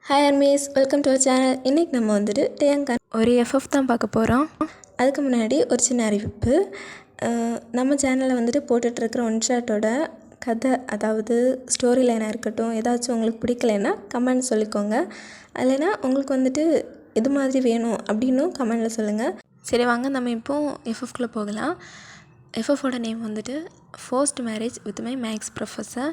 Hi armies, welcome to our channel. இன்றைக்கி நம்ம வந்துட்டு டேங்கான் ஒரு எஃப்எஃப் தான் பார்க்க போகிறோம். அதுக்கு முன்னாடி ஒரு சின்ன அறிவிப்பு. நம்ம சேனலில் வந்துட்டு போட்டுட்ருக்கிற ஒன் ஷாட்டோட கதை, அதாவது ஸ்டோரி லைனாக இருக்கட்டும், ஏதாச்சும் உங்களுக்கு பிடிக்கலைன்னா கமெண்ட் சொல்லிக்கோங்க. இல்லைனா உங்களுக்கு வந்துட்டு இது மாதிரி வேணும் அப்படின்னும் கமெண்டில் சொல்லுங்கள். சரி, வாங்க நம்ம இப்போது எஃப்எஃப்குள்ளே போகலாம். எஃப்எஃபோட நேம் வந்துட்டு first marriage with my max professor.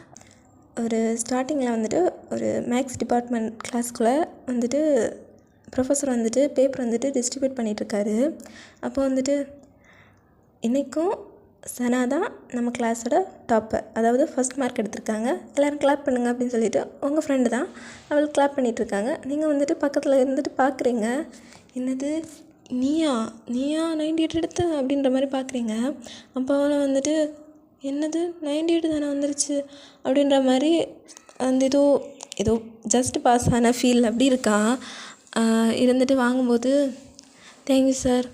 ஒரு ஸ்டார்டிங்கில் வந்துட்டு ஒரு மேக்ஸ் டிபார்ட்மெண்ட் கிளாஸ்க்குள்ளே வந்துட்டு ப்ரொஃபஸர் வந்துட்டு பேப்பர் வந்துட்டு டிஸ்ட்ரிபியூட் பண்ணிகிட்ருக்காரு. அப்போ வந்துட்டு இன்றைக்கும் சனா தான் நம்ம கிளாஸோட டாப்பர், அதாவது ஃபஸ்ட் மார்க் எடுத்திருக்காங்க. எல்லோரும் கிளாப் பண்ணுங்கள் அப்படின்னு சொல்லிவிட்டு உங்கள் ஃப்ரெண்டு தான் அவள் கிளாப் பண்ணிகிட்ருக்காங்க. நீங்கள் வந்துட்டு பக்கத்தில் இருந்துட்டு பார்க்குறீங்க, என்னது நீயா 98 எடுத்த அப்படின்ற மாதிரி பார்க்குறீங்க. அப்போ அவளை வந்துட்டு என்னது 98 தானே வந்துருச்சு அப்படின்ற மாதிரி அந்த ஏதோ ஜஸ்ட் பாஸ் ஆன ஃபீல் அப்படி இருக்கா. இருந்துட்டு வாங்கும்போது தேங்க்யூ சார்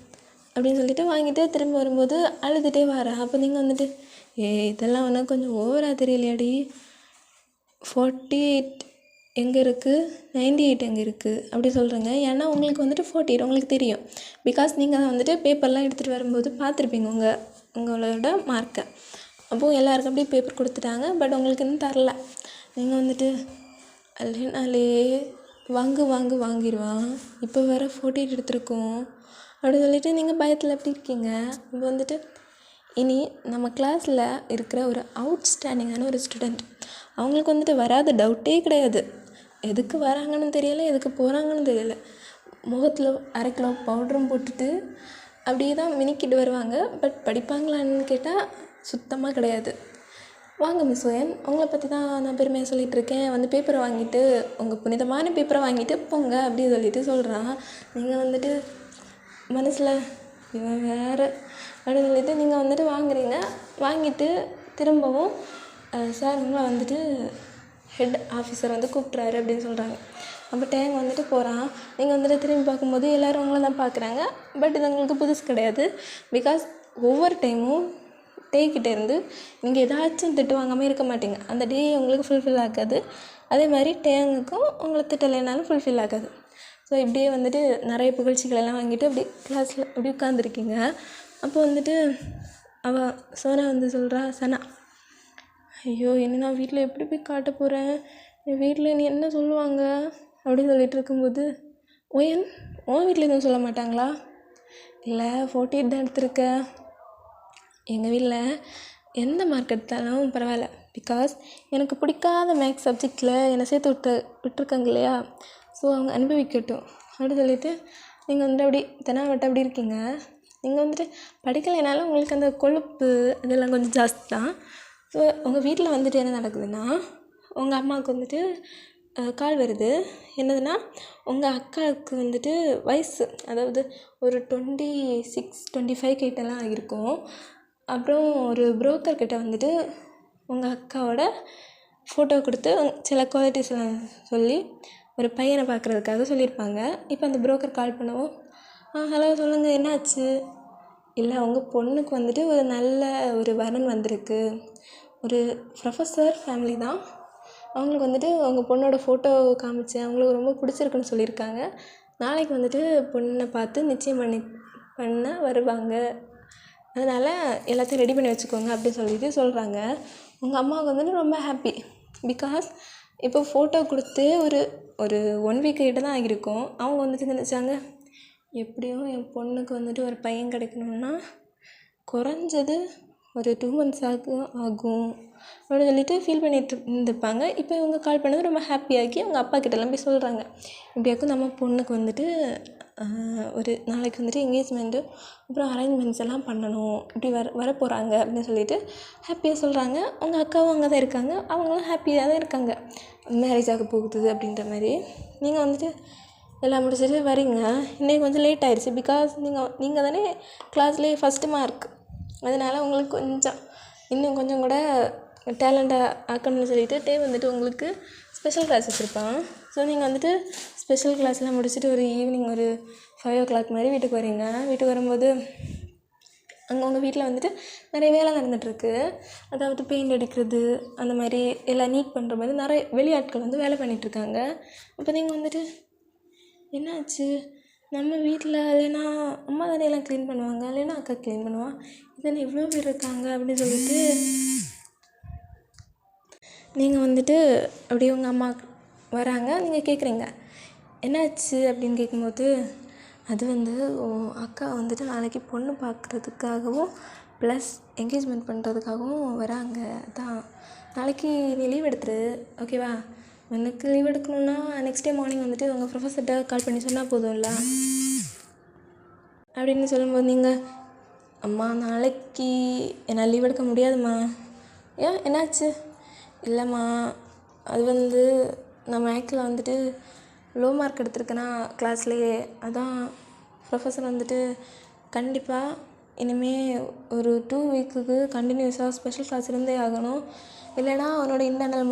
அப்படின்னு சொல்லிட்டு வாங்கிட்டு திரும்ப வரும்போது அழுதுகிட்டே வரேன். அப்போ நீங்கள் வந்துட்டு இதெல்லாம் ஒன்று கொஞ்சம் ஓவராக தெரியலையாடி, 48 எங்கே இருக்குது, 98 எங்கே இருக்குது அப்படி சொல்கிறேங்க. ஏன்னா உங்களுக்கு வந்துட்டு 48 உங்களுக்கு தெரியும். பிகாஸ் நீங்கள் வந்துட்டு பேப்பர்லாம் எடுத்துகிட்டு வரும்போது பார்த்துருப்பீங்க உங்களோட மார்க்கை. அப்போது எல்லாருக்கும் அப்படியே பேப்பர் கொடுத்துட்டாங்க. பட் உங்களுக்கு இன்னும் தரல. நீங்கள் வந்துட்டு அல்லனாலே வாங்கிடுவான், இப்போ வேறு 48 எடுத்திருக்கோம் அப்படின்னு சொல்லிட்டு நீங்கள் பயத்தில் எப்படி இருக்கீங்க. இப்போ வந்துட்டு இனி நம்ம கிளாஸில் இருக்கிற ஒரு அவுட்ஸ்டாண்டிங்கான ஒரு ஸ்டூடெண்ட், அவங்களுக்கு வந்துட்டு வராத டவுட்டே கிடையாது. எதுக்கு வராங்கன்னு தெரியலை, எதுக்கு போகிறாங்கன்னு தெரியலை. முகத்தில் 1/2 கிலோ பவுடரும் போட்டுட்டு அப்படியே தான் மினிக்கிட்டு வருவாங்க. பட் படிப்பாங்களான்னு கேட்டால் சுத்தமாக கிடையாது. வாங்க மிஸ் ஓயன், உங்களை பற்றி தான் நான் பெருமையாக சொல்லிகிட்ருக்கேன். வந்து பேப்பரை வாங்கிட்டு, உங்கள் புனிதமான பேப்பரை வாங்கிட்டு போங்க அப்படின்னு சொல்லிட்டு சொல்கிறான். நீங்கள் வந்துட்டு மனசில் இவன் வேறு அப்படின்னு சொல்லிட்டு நீங்கள் வந்துட்டு வாங்குறீங்க. வாங்கிட்டு திரும்பவும் சார் உங்களை வந்துட்டு ஹெட் ஆஃபீஸர் வந்து கூப்பிட்றாரு அப்படின்னு சொல்கிறாங்க. அப்போ டேங் வந்துட்டு போகிறான். நீங்கள் வந்துட்டு திரும்பி பார்க்கும்போது எல்லோரும் உங்களை தான் பார்க்குறாங்க. பட் இது உங்களுக்கு புதுசு கிடையாது. பிகாஸ் ஒவ்வொரு டைமும் டேக்கிட்டேருந்து நீங்கள் ஏதாச்சும் திட்டு வாங்காமல் இருக்க மாட்டீங்க. அந்த டே உங்களுக்கு ஃபுல்ஃபில் ஆகாது. அதே மாதிரி டேங்குக்கும் உங்களை திட்டலைனாலும் ஃபுல்ஃபில் ஆகாது. ஸோ இப்படியே வந்துட்டு நிறைய புகழ்ச்சிகளெல்லாம் வாங்கிட்டு அப்படி கிளாஸில் அப்படி உட்காந்துருக்கீங்க. அப்போ வந்துட்டு அவள் சோனா வந்து சொல்கிறா, சனா ஐயோ என்ன நான் வீட்டில் எப்படி போய் காட்ட போகிறேன், என் வீட்டில் நீ என்ன சொல்லுவாங்க அப்படின்னு சொல்லிட்டு இருக்கும்போது, ஓயன் உன் வீட்டில் எதுவும் சொல்ல மாட்டாங்களா? இல்லை 48 தான் எடுத்திருக்க. எங்கள் வீட்டில் எந்த மார்க் எடுத்தாலும் பரவாயில்ல, பிகாஸ் எனக்கு பிடிக்காத மேக்ஸ் சப்ஜெக்டில் என்னை சேர்த்து விட்டுருக்காங்க இல்லையா, ஸோ அவங்க அனுபவிக்கட்டும் அப்படின்னு சொல்லிட்டு நீங்கள் வந்துட்டு அப்படி தெனாவட்ட அப்படி இருக்கீங்க. நீங்கள் வந்துட்டு படிக்கலைனாலும் உங்களுக்கு அந்த கொழுப்பு இதெல்லாம் கொஞ்சம் ஜாஸ்தி தான். ஸோ உங்கள் வீட்டில் வந்துட்டு என்ன நடக்குதுன்னா, உங்கள் அம்மாவுக்கு வந்துட்டு கால் வருது. என்னதுன்னா, உங்கள் அக்காவுக்கு வந்துட்டு வயசு, அதாவது ஒரு 26 25 கிட்டலாம் இருக்கும். அப்புறம் ஒரு புரோக்கர்கிட்ட வந்துட்டு உங்கள் அக்காவோட ஃபோட்டோ கொடுத்து சில குவாலிட்டிஸ்லாம் சொல்லி ஒரு பையனை பார்க்குறதுக்காக சொல்லியிருப்பாங்க. இப்போ அந்த புரோக்கர் கால் பண்ணவும், ஹலோ சொல்லுங்கள் என்னாச்சு? இல்லை உங்கள் பொண்ணுக்கு வந்துட்டு ஒரு நல்ல ஒரு வரன் வந்திருக்கு, ஒரு ப்ரொஃபஸர் ஃபேமிலி தான், அவங்களுக்கு வந்துட்டு உங்கள் பொண்ணோட ஃபோட்டோ காமிச்சேன், அவங்களுக்கு ரொம்ப பிடிச்சிருக்குன்னு சொல்லியிருக்காங்க. நாளைக்கு வந்துட்டு பொண்ணை பார்த்து நிச்சயம் பண்ண வருவாங்க, அதனால் எல்லாத்தையும் ரெடி பண்ணி வச்சுக்கோங்க அப்படின்னு சொல்லிட்டு சொல்கிறாங்க. உங்கள் அம்மாவுக்கு வந்துட்டு ரொம்ப ஹாப்பி. பிகாஸ் இப்போ ஃபோட்டோ கொடுத்து ஒரு 1 வீக் கிட்ட தான் ஆகியிருக்கும். அவங்க வந்துட்டு நினச்சாங்க, எப்படியும் என் பொண்ணுக்கு வந்துட்டு ஒரு பையன் கிடைக்கணும்னா குறைஞ்சது ஒரு 2 months ஆகும் அப்படின்னு சொல்லிட்டு ஃபீல் பண்ணிட்டு இருந்திருப்பாங்க. இப்போ இவங்க கால் பண்ணது ரொம்ப ஹாப்பியாகி அவங்க அப்பா கிட்டலாம் போய் சொல்கிறாங்க, இப்படியாக்கும் நம்ம பொண்ணுக்கு வந்துட்டு ஒரு நாளைக்கு வந்துட்டு என்கேஜ்மெண்ட்டு அப்புறம் அரேஞ்ச்மெண்ட்ஸ் எல்லாம் பண்ணணும், இப்படி வர போகிறாங்க அப்படின்னு சொல்லிட்டு ஹாப்பியாக சொல்கிறாங்க. அவங்க அக்காவும் அங்கே தான் இருக்காங்க, அவங்களும் ஹாப்பியாக தான் இருக்காங்க, மேரேஜ் ஆக போகுது அப்படின்ற மாதிரி. நீங்கள் வந்துட்டு எல்லாம் முடிச்சுட்டு வரீங்க. இன்றைக்கி கொஞ்சம் லேட் ஆகிடுச்சு. பிகாஸ் நீங்கள் தானே கிளாஸ்லேயே ஃபஸ்ட்டு மார்க், அதனால் உங்களுக்கு இன்னும் கொஞ்சம் கூட டேலண்ட்டாக ஆக்கணும்னு சொல்லிட்டு வந்துட்டு உங்களுக்கு ஸ்பெஷல் கிளாஸ் வச்சுருப்பான். ஸோ நீங்கள் வந்துட்டு ஸ்பெஷல் கிளாஸ்லாம் முடிச்சுட்டு ஒரு ஈவினிங் ஒரு 5 o'clock மாதிரி வீட்டுக்கு வரீங்க. வீட்டுக்கு வரும்போது அங்கே உங்கள் வீட்டில் வந்துட்டு நிறைய வேலை நடந்துகிட்ருக்கு. அதாவது பெயிண்ட் அடிக்கிறது அந்த மாதிரி எல்லாம் நீட் பண்ணுற மாதிரி நிறைய வெளியாட்கள் வந்து வேலை பண்ணிகிட்ருக்காங்க. அப்போ நீங்கள் வந்துட்டு என்னாச்சு, நம்ம வீட்டில் இல்லைன்னா அம்மா தானே எல்லாம் க்ளீன் பண்ணுவாங்க, இல்லைன்னா அக்கா க்ளீன் பண்ணுவாள், இதில் இவ்வளோ பேர் இருக்காங்க அப்படின்னு சொல்லிட்டு நீங்கள் வந்துட்டு அப்படியே உங்கள் அம்மா வராங்க. நீங்கள் கேட்குறீங்க என்னாச்சு அப்படின்னு கேட்கும்போது, அது வந்து அக்கா வந்துட்டு நாளைக்கு பொண்ணு பார்க்குறதுக்காகவும் ப்ளஸ் என்கேஜ்மெண்ட் பண்ணுறதுக்காகவும் வராங்க. அதான் நாளைக்கு நீ லீவ் எடுத்துரு, ஓகேவா? உனக்கு லீவ் எடுக்கணுன்னா நெக்ஸ்ட் டே மார்னிங் வந்துட்டு உங்கள் ப்ரொஃபஸர்கிட்ட கால் பண்ணி சொன்னால் போதும்ல அப்படின்னு சொல்லும்போது, நீங்கள் அம்மா நாளைக்கு என்னால் லீவ் எடுக்க முடியாதும்மா. ஏன் என்னாச்சு? இல்லைம்மா, அது வந்து நான் மேக்ஸில் வந்துட்டு லோ மார்க் எடுத்திருக்கேன்னா கிளாஸ்லேயே, அதான் ப்ரொஃபஸர் வந்துட்டு கண்டிப்பாக இனிமேல் ஒரு 2 வீக்குக்கு கண்டினியூஸாக ஸ்பெஷல் கிளாஸ் இருந்தே ஆகணும், இல்லைனா அவனோட இன்டர்னல்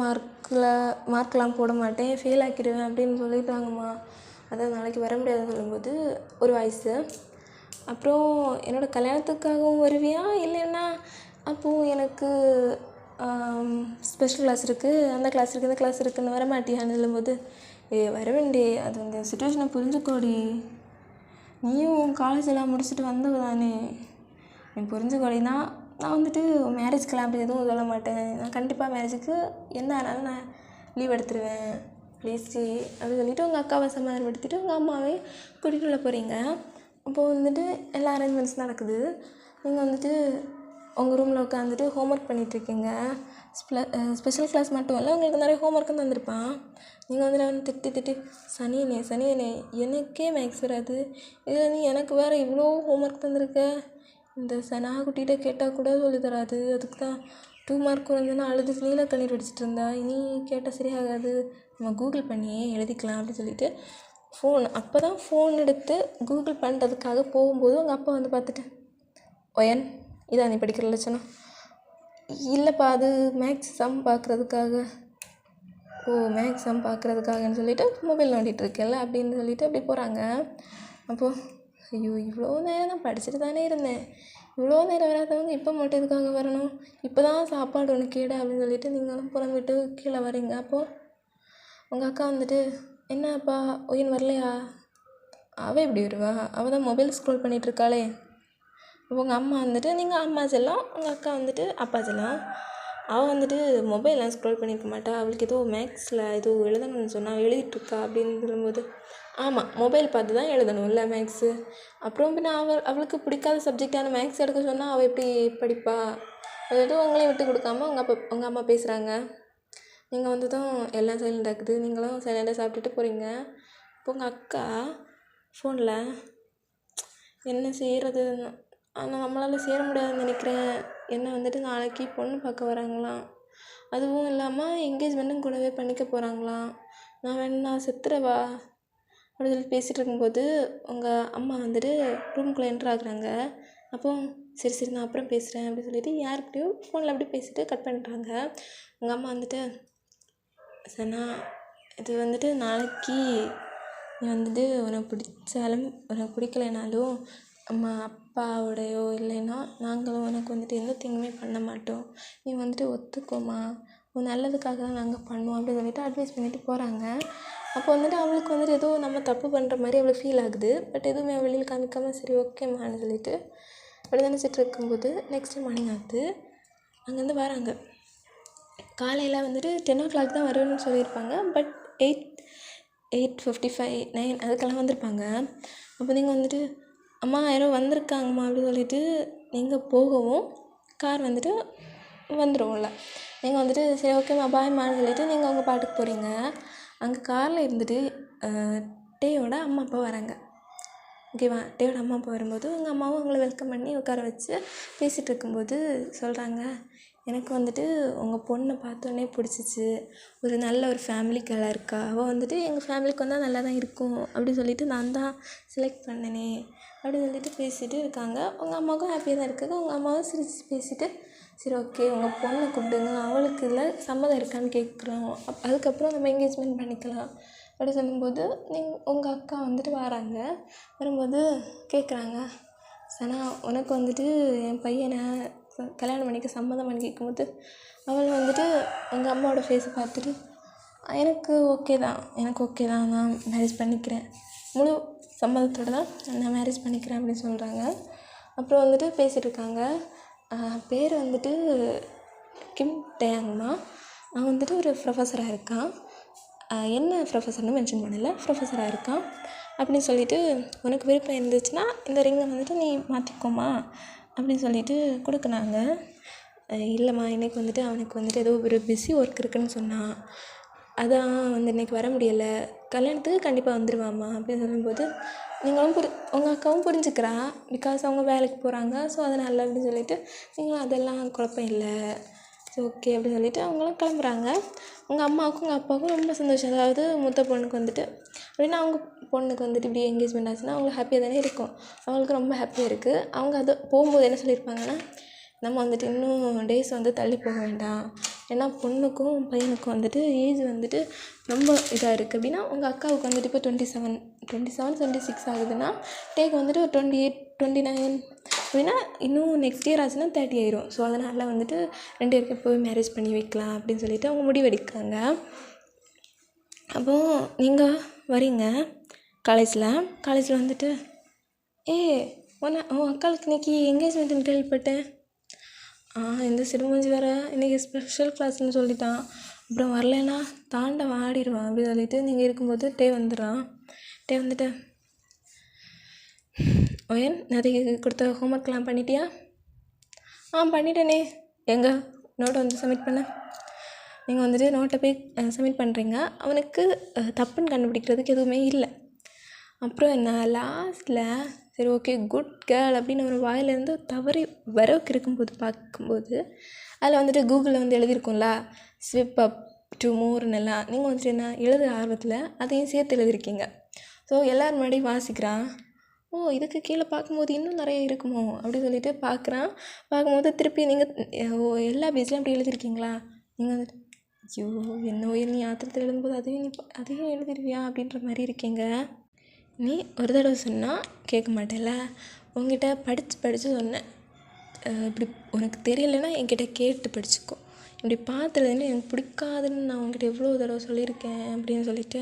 மார்க்கெலாம் போட மாட்டேன், ஃபெயில் ஆக்கிடுவேன் அப்படின்னு சொல்லிட்டாங்கம்மா. அதான் நாளைக்கு வர முடியாதுன்னு சொல்லும்போது ஒரு வாய்ஸு, அப்புறம் என்னோடய கல்யாணத்துக்காகவும் வருவியா, இல்லைன்னா அப்போது எனக்கு ஸ்பெஷல் கிளாஸ் இருக்குது, அந்த கிளாஸ் இருக்குது, இந்த கிளாஸ் இருக்குதுன்னு வர மாட்டியான்னு சொல்லும்போது, வரவேண்டி, அது அந்த சுச்சுவேஷனை புரிஞ்சுக்கோடி, நீயும் காலேஜ் எல்லாம் முடிச்சுட்டு வந்தவ தானே, நீ புரிஞ்சுக்கோடினா நான் வந்துட்டு மேரேஜ்க்கெலாம் அப்படி எதுவும் சொல்ல மாட்டேன், நான் கண்டிப்பாக மேரேஜுக்கு என்ன ஆனாலும் நான் லீவ் எடுத்துருவேன், ப்ளீஸ் டி அப்படின்னு சொல்லிவிட்டு உங்கள் அக்காவை சமாதானப்படுத்திட்டு உங்கள் அம்மாவே கூட்டிகிட்டு உள்ள போகிறீங்க. அப்போது வந்துட்டு எல்லா அரேஞ்ச்மெண்ட்ஸ் நடக்குது. நீங்கள் வந்துட்டு உங்கள் ரூமில் உட்காந்துட்டு ஹோம்ஒர்க் பண்ணிகிட்ருக்கீங்க. ஸ்பெஷல் கிளாஸ் மட்டும் இல்லை, உங்களுக்கு நிறைய ஹோம்ஒர்க்கும் தந்திருப்பான். நீங்கள் வந்துட்டு திட்டி சனியனே எனக்கே மேக்ஸ் வராது, இதில் நீ எனக்கு வேறு இவ்வளோ ஹோம்ஒர்க் தந்திருக்க, இந்த சனாகுட்டிகிட்ட கேட்டால் கூட சொல்லி தராது, அதுக்கு தான் 2 மார்க் வந்துன்னா அழுது நீல கண்ணீர் வடிச்சிட்டு இருந்தா, இனி கேட்டால் சரியாகாது, நம்ம கூகுள் பண்ணியே எழுதிக்கலாம் அப்படின்னு சொல்லிட்டு அப்போ தான் ஃபோன் எடுத்து கூகுள் பண்ணுறதுக்காக போகும்போது உங்கள் அப்பா வந்து பார்த்துட்டு, ஒயன் இதான் நீ படிக்கிற லட்சணம், இல்லைப்பா அது மேக்ஸ் சம் பார்க்குறதுக்காக, மேக்ஸ் சம் பார்க்குறதுக்காகன்னு சொல்லிவிட்டு மொபைல் நோண்டிகிட்டு இருக்கேன்ல அப்படின்னு சொல்லிவிட்டு அப்படி போகிறாங்க. அப்போது ஐயோ இவ்வளோ நேரம் தான் படிச்சுட்டு தானே இருந்தேன், இவ்வளோ நேரம் வராதவங்க இப்போ மட்டும் எதுக்காக வரணும், இப்போ தான் சாப்பாடு ஒன்று கேடு அப்படின்னு சொல்லிட்டு நீங்களும் புறம்பிட்டு கீழே வரீங்க. அப்போது உங்கள் அக்கா வந்துட்டு, என்னப்பா ஒயின் வரலையா, அவள் எப்படி வருவா, அவள் தான் மொபைல் ஸ்க்ரோல் பண்ணிகிட்ருக்காளே. உங்கள் அம்மா வந்துட்டு, நீங்கள் அம்மா செல்லம், உங்கள் அக்கா வந்துட்டு அப்பா செல்லம். அவள் வந்துட்டு மொபைல்லாம் ஸ்க்ரோல் பண்ணியிருக்க மாட்டா, அவளுக்கு ஏதோ மேக்ஸில் ஏதோ எழுதணும்னு சொன்னால் எழுதிட்டுருக்கா அப்படின்னு சொல்லும்போது, ஆமாம் மொபைல் பார்த்து தான் எழுதணும்ல மேக்ஸு, அப்புறம் பின்ன அவளுக்கு பிடிக்காத சப்ஜெக்டான மேக்ஸ் எடுக்க சொன்னால் அவள் எப்படி படிப்பா, அது உங்களையும் விட்டு கொடுக்காம உங்கள் அம்மா பேசுகிறாங்க. நீங்கள் வந்ததும் எல்லாம் சைலண்ட் ஆகுது, நீங்களும் சைலண்டாக சாப்பிட்டுட்டு போகிறீங்க. இப்போ உங்கள் அக்கா ஃபோனில் என்ன செய்கிறது, ஆனால் நம்மளால் சேர முடியாதுன்னு நினைக்கிறேன், என்னை வந்துட்டு நாளைக்கு பொண்ணு பார்க்க வராங்களாம், அதுவும் இல்லாமல் என்கேஜ்மெண்ட்டும் கூடவே பண்ணிக்க போகிறாங்களாம், நான் வேணா செத்துறவா அப்படின்னு சொல்லி பேசிகிட்டு இருக்கும்போது உங்கள் அம்மா வந்துட்டு ரூம்குள்ளே என்ட்ரு ஆகுறாங்க. அப்போ சரி நான் அப்புறம் பேசுகிறேன் அப்படின்னு சொல்லிட்டு யாருக்கிட்டையோ ஃபோனில் அப்படி பேசிட்டு கட் பண்ணிட்டாங்க. உங்கள் அம்மா வந்துட்டு, சனா இது வந்துட்டு நாளைக்கு நீ வந்துட்டு உனக்கு பிடிச்சாலும் உனக்கு பிடிக்கலைனாலும் அம்மா அப்பாவோடையோ இல்லைன்னா நாங்களும் உனக்கு வந்துட்டு எந்த தீங்குமே பண்ண மாட்டோம், நீ வந்துட்டு ஒத்துக்கோமா, உன் நல்லதுக்காக தான் நாங்கள் பண்ணுவோம் அப்படின்னு சொல்லிட்டு அட்வைஸ் பண்ணிட்டு போகிறாங்க. அப்போ வந்துட்டு அவளுக்கு வந்துட்டு ஏதோ நம்ம தப்பு பண்ணுற மாதிரி அவளுக்கு ஃபீல் ஆகுது. பட் எதுவுமே வெளியில் காமிக்காமல் சரி ஓகேம்மான்னு சொல்லிட்டு அப்படி நினச்சிட்டு இருக்கும்போது நெக்ஸ்ட் மார்னிங் ஆகுது. அங்கேருந்து வராங்க. காலையில் வந்துட்டு 10 o'clock தான் வருவேன்னு சொல்லியிருப்பாங்க. பட் 8:55 9 அதுக்கெல்லாம் வந்திருப்பாங்க. அப்போ நீங்கள் வந்துட்டு அம்மா யாரோ வந்திருக்காங்கம்மா அப்படின்னு சொல்லிட்டு நீங்கள் போகவும் கார் வந்துட்டு வந்துடும்ல, நீங்கள் வந்துட்டு சரி ஓகேம்மா பாய்மான்னு சொல்லிட்டு நீங்கள் உங்கள் பாட்டுக்கு போகிறீங்க. அங்கே காரில் இருந்துட்டு டேயோட அம்மா அப்பா வராங்க. ஓகேவா, டேயோட அம்மா அப்பா வரும்போது உங்கள் அம்மாவும் அவங்கள வெல்கம் பண்ணி உட்கார வச்சு பேசிகிட்டு இருக்கும்போது சொல்கிறாங்க, எனக்கு வந்துட்டு உங்கள் பொண்ணை பார்த்தோன்னே பிடிச்சிச்சு, ஒரு நல்ல ஒரு ஃபேமிலி கேர்ளாக இருக்கா, அவள் வந்துட்டு எங்கள் ஃபேமிலிக்கு வந்தால் நல்லா தான் இருக்கும் அப்படின்னு சொல்லிட்டு நான் தான் செலக்ட் பண்ணனே அப்படின்னு சொல்லிட்டு பேசிகிட்டு இருக்காங்க. உங்கள் அம்மாவுக்கும் ஹாப்பியாக தான் இருக்குது. உங்கள் அம்மாவும் சிரிச்சு பேசிவிட்டு சரி ஓகே உங்கள் பொண்ணை கூப்பிடுங்க, அவளுக்கு இல்லை சம்மதம் இருக்கான்னு கேட்குறோம், அதுக்கப்புறம் நம்ம என்கேஜ்மெண்ட் பண்ணிக்கலாம் அப்படி சொல்லும்போது உங்கள் அக்கா வந்துட்டு வராங்க. வரும்போது கேட்குறாங்க, சனா உனக்கு வந்துட்டு என் பையனை கல்யாணம் பண்ணிக்க சம்மதம் பண்ணி கேட்கும்போது அவள் வந்துட்டு எங்கள் அம்மாவோட ஃபேஸை பார்த்துட்டு எனக்கு ஓகே தான் நான் மேரேஜ் பண்ணிக்கிறேன், முழு சம்மதத்தோடு தான் நான் மேரேஜ் பண்ணிக்கிறேன் அப்படின்னு சொல்கிறாங்க. அப்புறம் வந்துட்டு பேசிகிட்டு இருக்காங்க. பேர் வந்துட்டு கிம் டேங்மா. அவன் வந்துட்டு ஒரு ப்ரொஃபஸராக இருக்கான். என்ன ப்ரொஃபஸர்னு மென்ஷன் பண்ணல, ப்ரொஃபஸராக இருக்கான் அப்படின்னு சொல்லிவிட்டு உனக்கு விருப்பம் இருந்துச்சுன்னா இந்த ரிங்கை வந்துட்டு நீ மாற்றிக்கோமா அப்படின்னு சொல்லிட்டு கொடுக்குனாங்க. இல்லைம்மா இன்றைக்கி வந்துட்டு அவனுக்கு வந்துட்டு ஏதோ ஒரு பிஸி ஒர்க் இருக்குதுன்னு சொன்னான், அதான் வந்து இன்றைக்கி வர முடியலை, கல்யாணத்துக்கு கண்டிப்பாக வந்துடுவாம்மா அப்படின்னு சொல்லும்போது நீங்களும் உங்கள் அக்காவும் புரிஞ்சுக்கிறா, பிகாஸ் அவங்க வேலைக்கு போகிறாங்க. ஸோ அதனால் அப்படின்னு சொல்லிவிட்டு நீங்களும் அதெல்லாம் குழப்பம் இல்லை, ஸோ ஓகே அப்படின்னு சொல்லிவிட்டு அவங்களும் கிளம்புறாங்க. உங்கள் அம்மாவுக்கும் உங்கள் அப்பாவுக்கும் ரொம்ப சந்தோஷம். அதாவது மூத்த பொண்ணுக்கு வந்துட்டு அப்படின்னா அவங்க பொண்ணுக்கு வந்துட்டு இப்படி என்கேஜ்மெண்ட் ஆச்சுன்னா அவங்களுக்கு ஹாப்பியாக தானே இருக்கும். அவங்களுக்கு ரொம்ப ஹாப்பியாக இருக்குது. அவங்க அது போகும்போது என்ன சொல்லியிருப்பாங்கன்னா, நம்ம வந்துட்டு இன்னும் டேஸ் வந்து தள்ளி போக வேண்டாம், ஏன்னா பொண்ணுக்கும் பையனுக்கும் வந்துட்டு ஏஜ் வந்துட்டு ரொம்ப இதாக இருக்குது அப்படின்னா உங்கள் அக்காவுக்கு வந்துட்டு இப்போ 27, 26 ஆகுதுன்னா டேக்கு வந்துட்டு ஒரு 28, 29 அப்படின்னா இன்னும் நெக்ஸ்ட் இயர் ஆச்சுன்னா 30 ஆயிரும். ஸோ அதனால் வந்துட்டு 2 பேருக்கு போய் மேரேஜ் பண்ணி வைக்கலாம் அப்படின்னு சொல்லிட்டு அவங்க முடிவெடுக்காங்க. அப்போது நீங்கள் வரீங்க காலேஜில் வந்துட்டு உன் அக்காளுக்கு இன்றைக்கி எங்கேஜ்மெண்ட்டுன்னு கேள்விப்பட்டேன், இந்த சிறுமூஞ்சி வேறு இன்றைக்கி ஸ்பெஷல் கிளாஸ்ன்னு சொல்லிட்டான், அப்புறம் வரலைன்னா தாண்டவம் ஆடிடுவான் அப்படின்னு சொல்லிட்டு நீங்கள் இருக்கும்போது டே வந்துட்டு ஓயன் நேற்றுக்கு கொடுத்த ஹோம்ஒர்க்லாம் பண்ணிட்டியா? பண்ணிட்டேனே. எங்கே நோட்டை வந்து சப்மிட் பண்ண. நீங்கள் வந்துட்டு நோட்டை போய் சப்மிட் பண்ணுறீங்க. அவனுக்கு தப்புன்னு கண்டுபிடிக்கிறதுக்கு எதுவுமே இல்லை. அப்புறம் என்ன லாஸ்ட்டில் சரி ஓகே குட் கேர்ள் அப்படின்னு ஒரு வாயிலேருந்து தவறி வரவுக்கு இருக்கும்போது பார்க்கும்போது அதில் வந்துட்டு கூகுளில் வந்து எழுதியிருக்கோம்ல ஸ்விப் அப் டு மோர்னெல்லாம், நீங்கள் வந்துட்டு என்ன எழுதுகிற ஆர்வத்தில் அதையும் சேர்த்து எழுதியிருக்கீங்க. ஸோ எல்லோரும் முன்னாடி வாசிக்கிறான். இதுக்கு கீழே பார்க்கும்போது இன்னும் நிறைய இருக்குமோ அப்படின்னு சொல்லிட்டு பார்க்கும்போது திருப்பி நீங்கள் எல்லா பேஜ்லையும் அப்படி எழுதியிருக்கீங்களா? நீங்கள் வந்துட்டு ஐயோ என்ன நீ ஆத்திரத்தில் எழுதும்போது அதையும் எழுதிடுவியா அப்படின்ற மாதிரி இருக்கீங்க. நீ ஒரு தடவை சொன்னால் கேட்க மாட்டேல்ல, உங்ககிட்ட படித்து சொன்னேன், இப்படி உனக்கு தெரியலைன்னா என்கிட்ட கேட்டு படிச்சுக்கோ, இப்படி பார்த்துலன்னு எனக்கு பிடிக்காதுன்னு நான் உங்ககிட்ட எவ்வளோ தடவை சொல்லியிருக்கேன் அப்படின்னு சொல்லிவிட்டு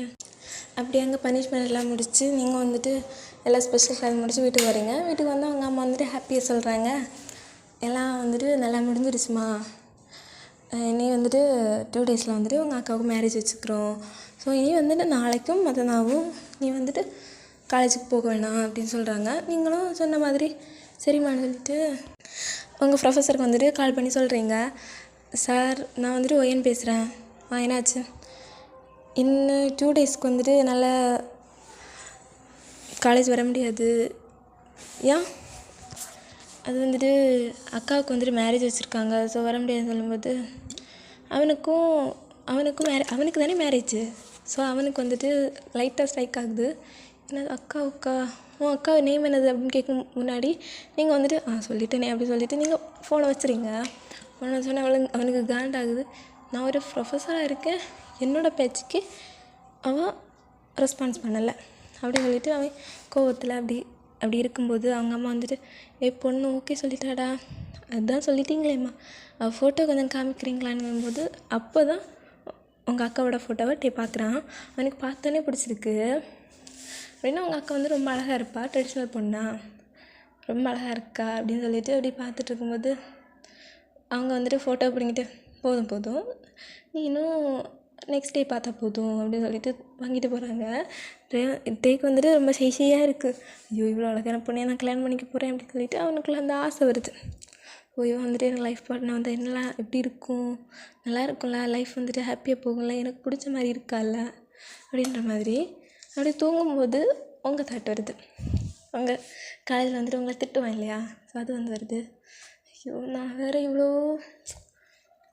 அப்படி அங்கே பனிஷ்மெண்ட் எல்லாம் முடித்து நீங்கள் வந்துட்டு எல்லாம் ஸ்பெஷல் கிளாஸ் முடித்து வீட்டுக்கு வரீங்க. வீட்டுக்கு வந்து அவங்க அம்மா வந்துட்டு ஹாப்பியாக சொல்கிறாங்க, எல்லாம் வந்துட்டு நல்லா முடிஞ்சிருச்சுமா, இனி வந்துட்டு 2 டேஸில் வந்துட்டு உங்கள் அக்காவுக்கு மேரேஜ் வச்சுக்கிறோம். ஸோ இனி வந்துட்டு நாளைக்கும் மற்றனாவும் நீ வந்துட்டு காலேஜுக்கு போக வேணாம் அப்படின்னு சொல்கிறாங்க. நீங்களும் சொன்ன மாதிரி சரிம்மான்னு சொல்லிட்டு உங்கள் ப்ரொஃபஸருக்கு வந்துட்டு கால் பண்ணி சொல்கிறீங்க, சார் நான் வந்துட்டு ஒயன் பேசுகிறேன், என்னாச்சு, இன்னும் 2 டேஸ்க்கு வந்துட்டு என்னால் காலேஜ் வர முடியாது, ஏன், அது வந்துட்டு அக்காவுக்கு வந்துட்டு மேரேஜ் வச்சுருக்காங்க, ஸோ வர முடியாதுன்னு சொல்லும்போது அவனுக்கு தானே மேரேஜ், ஸோ அவனுக்கு வந்துட்டு லைட்டாக ஸ்ட்ரைக் ஆகுது. என்னது அக்காவுக்கா, உன் அக்கா நேம் என்னது அப்படின்னு கேட்கும் முன்னாடி நீங்கள் வந்துட்டு சொல்லிட்டேனே அப்படின்னு சொல்லிவிட்டு நீங்கள் ஃபோனை வச்சுறீங்க. ஃபோனை வச்சோன்னே அவனுக்கு காண்டாகுது, நான் ஒரு ப்ரொஃபஸராக இருக்கேன், என்னோடய பேச்சுக்கு அவன் ரெஸ்பான்ஸ் பண்ணலை அப்படின்னு சொல்லிவிட்டு அவன் கோவத்தில் அப்படி இருக்கும்போது அவங்க அம்மா வந்துட்டு பொண்ணு ஓகே சொல்லிட்டாடா, அதுதான் சொல்லிட்டீங்களேம்மா, ஃபோட்டோ கொஞ்சம் காமிக்கிறீங்களான்னும்போது அப்போ தான் உங்கள் அக்காவோட ஃபோட்டோவை பார்க்குறான். அவனுக்கு பார்த்தோன்னே பிடிச்சிருக்கு. அப்படின்னா உங்கள் அக்கா வந்து ரொம்ப அழகாக இருப்பா, ட்ரெடிஷ்னல் பொண்ணா, ரொம்ப அழகாக இருக்கா அப்படின்னு சொல்லிட்டு அப்படி பார்த்துட்டு இருக்கும்போது அவங்க வந்துட்டு ஃபோட்டோ பிடிங்கிட்டு போதும் நீ இன்னும் நெக்ஸ்ட் டே பார்த்தா போதும் அப்படின்னு சொல்லிட்டு வாங்கிட்டு போகிறாங்க. டேக்கு வந்துட்டு ரொம்ப ஷையாக இருக்குது, ஐயோ இவ்வளோ அழகான பொண்ணை நான் கல்யாணம் பண்ணிக்க போகிறேன் அப்படின்னு சொல்லிட்டு அவனுக்குள்ள அந்த ஆசை வருது. இவன் வந்துட்டு எனக்கு லைஃப் பார்ட்னர் வந்து என்னலாம் எப்படி இருக்கும், நல்லா இருக்கும்ல, லைஃப் வந்துட்டு ஹாப்பியாக போகும்ல, எனக்கு பிடிச்ச மாதிரி இருக்கால அப்படின்ற மாதிரி. அப்படி தூங்கும்போது உங்கள் தாட் வருது, அவங்க காலேஜில் வந்துட்டு உங்களை திட்டுவான் இல்லையா, ஸோ அது வந்து வருது. ஐயோ நான் வேறு இவ்வளோ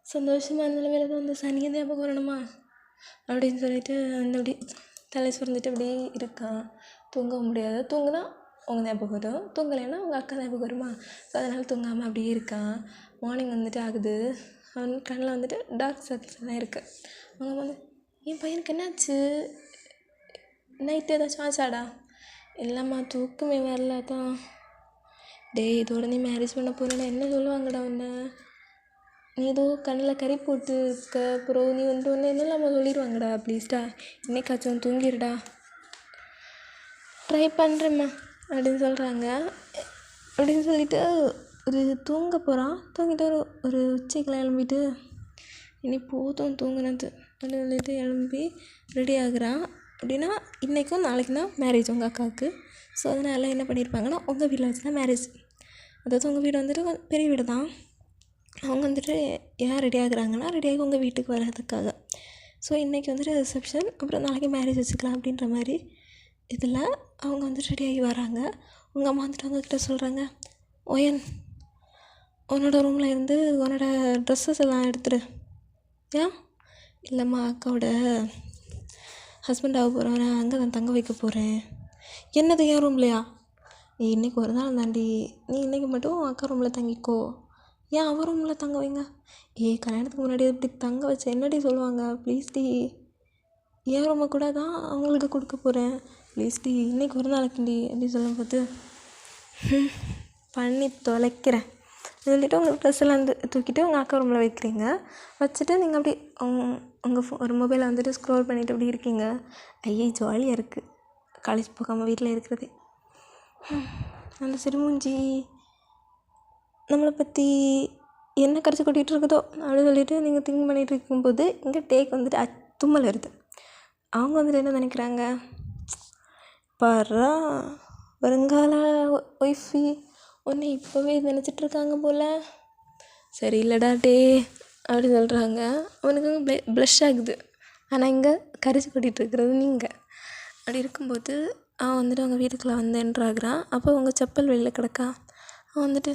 சந்தோஷமாக நிலைமையில தான் வந்து சனியை ஞாபகம் வரணுமா அப்படின்னு சொல்லிட்டு வந்து அப்படி தலை சுரந்துட்டு அப்படி இருக்கான். தூங்க முடியாது, தூங்குனா உங்கள் ஞாபகம் வரும், தூங்கலைன்னா உங்கள் அக்கா ஞாபகம் வருமா, ஸோ அதனால் தூங்காமல் அப்படியே இருக்கான். மார்னிங் வந்துட்டு ஆகுது, அவன் கண்ணில் வந்துட்டு டார்க் சர்க்கிள்ஸ் எல்லாம் இருக்குது. அவங்க வந்து என் பையனுக்கு என்னாச்சு, நைட்டு ஏதாச்சும் ஆச்சாடா, இல்லைம்மா தூக்கமே வரல தான், டேய் இதோட நீ மேரேஜ் பண்ண போகிறேன்னா என்ன சொல்லுவாங்கடா உன்னை, நீ ஏதோ கண்ணில் கறி போட்டு இருக்க, அப்புறம் நீ வந்துட்டு ஒன்று என்ன இல்லாமல் சொல்லிடுவாங்கடா. ப்ளீஸ்டா இன்னைக்காச்சும் தூங்கிடுடா. ட்ரை பண்ணுறேம்மா அப்படின்னு சொல்கிறாங்க. அப்படின்னு சொல்லிவிட்டு ஒரு தூங்க போகிறான். தூங்கிட்டு ஒரு உச்சிக்கெலாம் எழும்பிட்டு இனி போதும் தூங்குனது அப்படின்னு சொல்லிட்டு எழும்பி ரெடி ஆகுறான். அப்படின்னா இன்றைக்கும் நாளைக்கு தான் மேரேஜ் உங்கள் அக்காவுக்கு. ஸோ அதனால் என்ன பண்ணியிருப்பாங்கன்னா உங்கள் வீட்டில் வச்சு தான் மேரேஜ். அதாவது உங்கள் வீடு வந்துட்டு பெரிய வீடு தான். அவங்க வந்துட்டு ஏன் ரெடி ஆகுறாங்கன்னா ரெடியாகி உங்கள் வீட்டுக்கு வர்றதுக்காக. ஸோ இன்றைக்கி வந்துட்டு ரிசப்ஷன், அப்புறம் நாளைக்கு மேரேஜ் வச்சுக்கலாம் அப்படின்ற மாதிரி இதில் அவங்க வந்துட்டு ரெடியாகி வராங்க. உங்கள் அம்மா வந்துட்டு அவங்கக்கிட்ட சொல்கிறாங்க, ஓயன் உன்னோட ரூமில் இருந்து உன்னோட ட்ரெஸ்ஸஸ் எல்லாம் எடுத்துரு. ஏன்? இல்லைம்மா அக்காவோட ஹஸ்பண்ட் ஆக போகிறேன், நான் அங்கே தான் தங்க வைக்க போகிறேன். என்னது என் ரூம்லையா? இன்றைக்கி ஒரு நாள் தாண்டி, நீ இன்றைக்கி மட்டும் அக்கா ரூமில் தங்கிக்கோ. ஏன் அவன் ரூமில் தங்க வைங்க? கல்யாணத்துக்கு முன்னாடி இப்படி தங்க வச்ச என்னடி சொல்லுவாங்க? ப்ளீஸ் டி, என் ரூமை கூட தான் அவங்களுக்கு கொடுக்க போகிறேன். ப்ளீஸ் டி இன்றைக்கி ஒரு நாளைக்குண்டி அப்படி சொல்லும்போது பண்ணி தொலைக்கிறேன் சொல்லிவிட்டு உங்கள் ட்ரெஸ் எல்லாம் தூக்கிட்டு உங்கள் அக்கா ரூமில் வைக்கிறீங்க. வச்சுட்டு நீங்கள் அப்படி உங்கள் ஒரு மொபைலை வந்துட்டு ஸ்க்ரோல் பண்ணிவிட்டு அப்படி இருக்கீங்க. ஐயே ஜாலியாக இருக்குது காலேஜ் போகாமல் வீட்டில் இருக்கிறது. அந்த சிறுமூஞ்சி நம்மளை பற்றி என்ன கரைச்சி கொட்டிகிட்டு இருக்குதோ அப்படின்னு சொல்லிட்டு நீங்கள் திங்க் பண்ணிகிட்டு இருக்கும்போது இங்கே டேக் வந்துட்டு தும்மல் வருது. அவங்க வந்துட்டு என்ன நினைக்கிறாங்க, பாரா வருங்கால ஒய்ஃபி உன்னை இப்போவே நினச்சிட்ருக்காங்க போல். சரி இல்லைடா டே அப்படி சொல்கிறாங்க. அவனுக்கு ப்ளஷ் ஆகுது. ஆனால் இங்கே கரைச்சி கொட்டிகிட்டு இருக்கிறது நீங்கள். அப்படி இருக்கும்போது அவன் வந்துட்டு அவங்க வீட்டுக்குள்ளே வந்து என்ட்ராகிறான். அப்போ அவங்க செப்பல் வெளில கிடக்கா. அவன் வந்துட்டு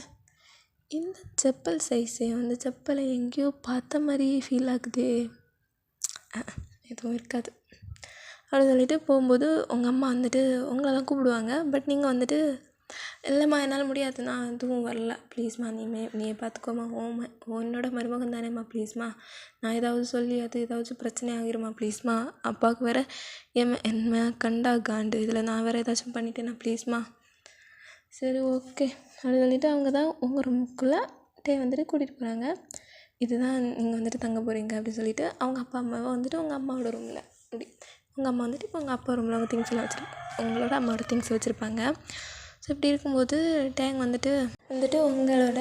இந்த செப்பல் சைஸே அந்த செப்பலை எங்கேயோ பார்த்த மாதிரி ஃபீல் ஆகுது, எதுவும் இருக்காது அப்படின்னு சொல்லிட்டு போகும்போது உங்கள் அம்மா வந்துட்டு உங்களை தான் கூப்பிடுவாங்க. பட் நீங்கள் வந்துட்டு இல்லைம்மா என்னால் முடியாது, நான் எதுவும் வரல, ப்ளீஸ்மா நீயே பார்த்துக்கோமா, உன்னோட மருமகன் தானேம்மா, ப்ளீஸ்மா நான் ஏதாவது சொல்லி அது ஏதாச்சும் பிரச்சனை ஆகிருமா, ப்ளீஸ்மா அப்பாவுக்கு வேறு என்ன கண்டா காண்டு, இதில் நான் வேறு ஏதாச்சும் பண்ணிட்டேன்னா ப்ளீஸ்மா. சரி ஓகே அப்படின்னு சொல்லிட்டு அவங்க தான் உங்கள் ரூமுக்குள்ளே வந்துட்டு கூட்டிகிட்டு போகிறாங்க. இதுதான் நீங்கள் வந்துட்டு தங்க போகிறீங்க அப்படின்னு சொல்லிட்டு அவங்க அப்பா அம்மாவை வந்துட்டு உங்கள் அம்மாவோட ரூமில் அப்படி உங்கள் அம்மா வந்துட்டு இப்போ உங்கள் அப்பா ரூமில் அவங்க திங்ஸ் எல்லாம் உங்களோட அம்மாவோட திங்ஸ் வச்சுருப்பாங்க. ஸோ இப்படி இருக்கும்போது வந்துட்டு உங்களோட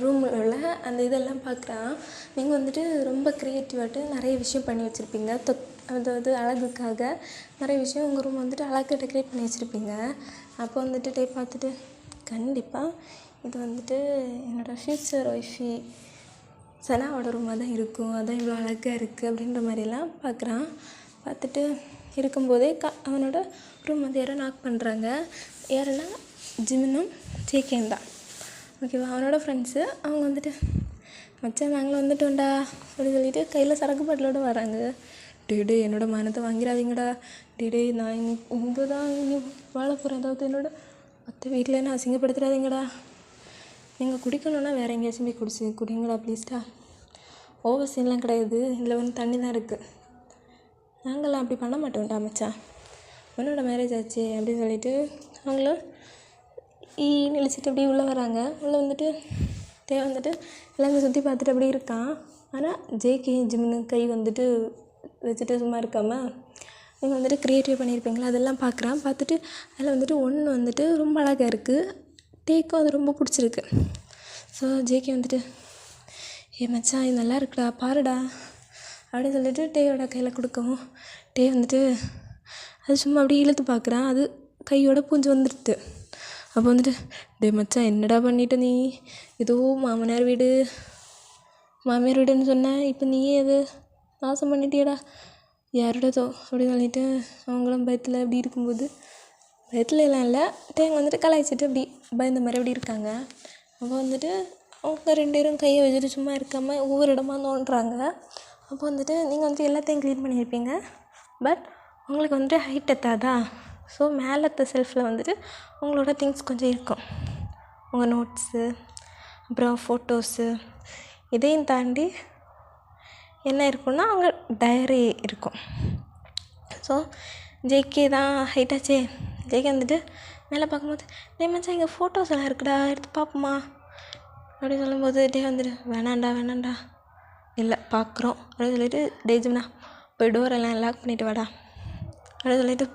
ரூமில் உள்ள அந்த இதெல்லாம் பார்க்குறான். நீங்கள் வந்துட்டு ரொம்ப க்ரியேட்டிவாகிட்டு நிறைய விஷயம் பண்ணி வச்சுருப்பீங்க. அதாவது அழகுக்காக நிறைய விஷயம் உங்கள் ரூம் வந்துட்டு அழகாக டெக்கரேட் பண்ணி வச்சுருப்பீங்க. அப்போ வந்துட்டு பார்த்துட்டு கண்டிப்பாக இது வந்துட்டு என்னோடய ஃப்யூச்சர் ஒய்ஃபி சனாவோட ரூமாக தான் இருக்கும், அதான் இவ்வளோ அழகாக இருக்குது அப்படின்ற மாதிரிலாம் பார்க்குறான். பார்த்துட்டு இருக்கும்போதே அவனோட ரூம் வந்து யாரோ நாக் பண்ணுறாங்க. யாருன்னா ஜிமினும் ஜேகேயும் தான். ஓகேவா, அவனோட ஃப்ரெண்ட்ஸு. அவங்க வந்துட்டு மச்சான் நாங்களும் வந்துட்டோம்டா அப்படின்னு சொல்லிட்டு கையில் சரக்கு பாட்டிலோடு வராங்க. டே என்னோட மானத்தை வாங்கிடாதீங்கடா, டே நான் இங்கே தான் இங்கே வாழ போகிறேன், அதாவது என்னோட மற்ற வீட்டில் என்ன அசிங்கப்படுத்துறாதீங்கடா, நீங்கள் குடிக்கணுன்னா வேறு எங்கேயாச்சும் போய் குடிங்கடா ப்ளீஸ்டா, ஓவர் சீன்லாம் கிடையாது, இதில் வந்து தண்ணி தான் இருக்குது, நாங்கள்லாம் அப்படி பண்ண மாட்டோம்டா மச்சான், உன்னோட மேரேஜ் ஆச்சு அப்படின்னு சொல்லிட்டு அவங்களும் நினச்சிட்டு அப்படியே உள்ளே வராங்க. உள்ளே வந்துட்டு வந்துட்டு எல்லாமே சுற்றி பார்த்துட்டு அப்படி இருக்கான். ஆனால் ஜேகே ஜிம்னு கை வந்துட்டு வச்சுட்டு சும்மா இருக்காமல் நீங்கள் வந்துட்டு க்ரியேட்டிவ் பண்ணியிருப்பீங்களா அதெல்லாம் பார்க்குறான். பார்த்துட்டு அதில் வந்துட்டு ஒன்று வந்துட்டு ரொம்ப அழகாக இருக்குது. டேக்கும் அது ரொம்ப பிடிச்சிருக்கு. ஸோ ஜேகே வந்துட்டு மச்சான் இது நல்லா இருக்குடா பாருடா அப்படின்னு சொல்லிட்டு டேயோட கையில் கொடுக்கவும் வந்துட்டு அது சும்மா அப்படியே இழுத்து பார்க்குறான். அது கையோட பூஞ்சி வந்துடுது. அப்போ வந்துட்டு மச்சான் என்னடா பண்ணிட்ட நீ, ஏதோ மாமியார் வீடுன்னு சொன்னேன், இப்போ நீயே அது நாசம் பண்ணிட்டியடா, யாரோடதோ அப்படின்னு சொல்லிட்டு அவங்களும் பயத்தில் அப்படி இருக்கும்போது பயத்தில் எல்லாம் இல்லை, டேங்க வந்துட்டு கலாய்ச்சிட்டு அப்படி பயந்த மாதிரி அப்படி இருக்காங்க. அப்போ வந்துட்டு அவங்க 2 பேரும் கையை வச்சுட்டு சும்மா இருக்காமல் ஒவ்வொரு இடமா நோண்டுறாங்க. அப்போ வந்துட்டு நீங்கள் வந்துட்டு எல்லாத்தையும் க்ளீன் பண்ணியிருப்பீங்க. பட் உங்களுக்கு வந்துட்டு ஹைட் எத்தாதா, ஸோ மேலத்த செல்ஃபில் வந்துட்டு உங்களோட திங்ஸ் கொஞ்சம் இருக்கும், உங்கள் நோட்ஸு அப்புறம் ஃபோட்டோஸு, இதையும் தாண்டி என்ன இருக்குன்னா அவங்க டைரி இருக்கும். ஸோ ஜேகே தான் ஹைட்டாச்சே, ஜேகே வந்துட்டு மேலே பார்க்கும்போது டே மச்சான் இங்கே ஃபோட்டோஸ் எல்லாம் இருக்குடா, எடுத்து பார்ப்போமா அப்படின்னு சொல்லும்போது டே வந்துட்டு வேணாண்டா இல்லை பார்க்குறோம் அப்படின்னு சொல்லிட்டு டே ஜிம்னா போய் டோரெல்லாம் லாக் பண்ணிவிட்டு வாடா அப்படின்னு சொல்லிட்டு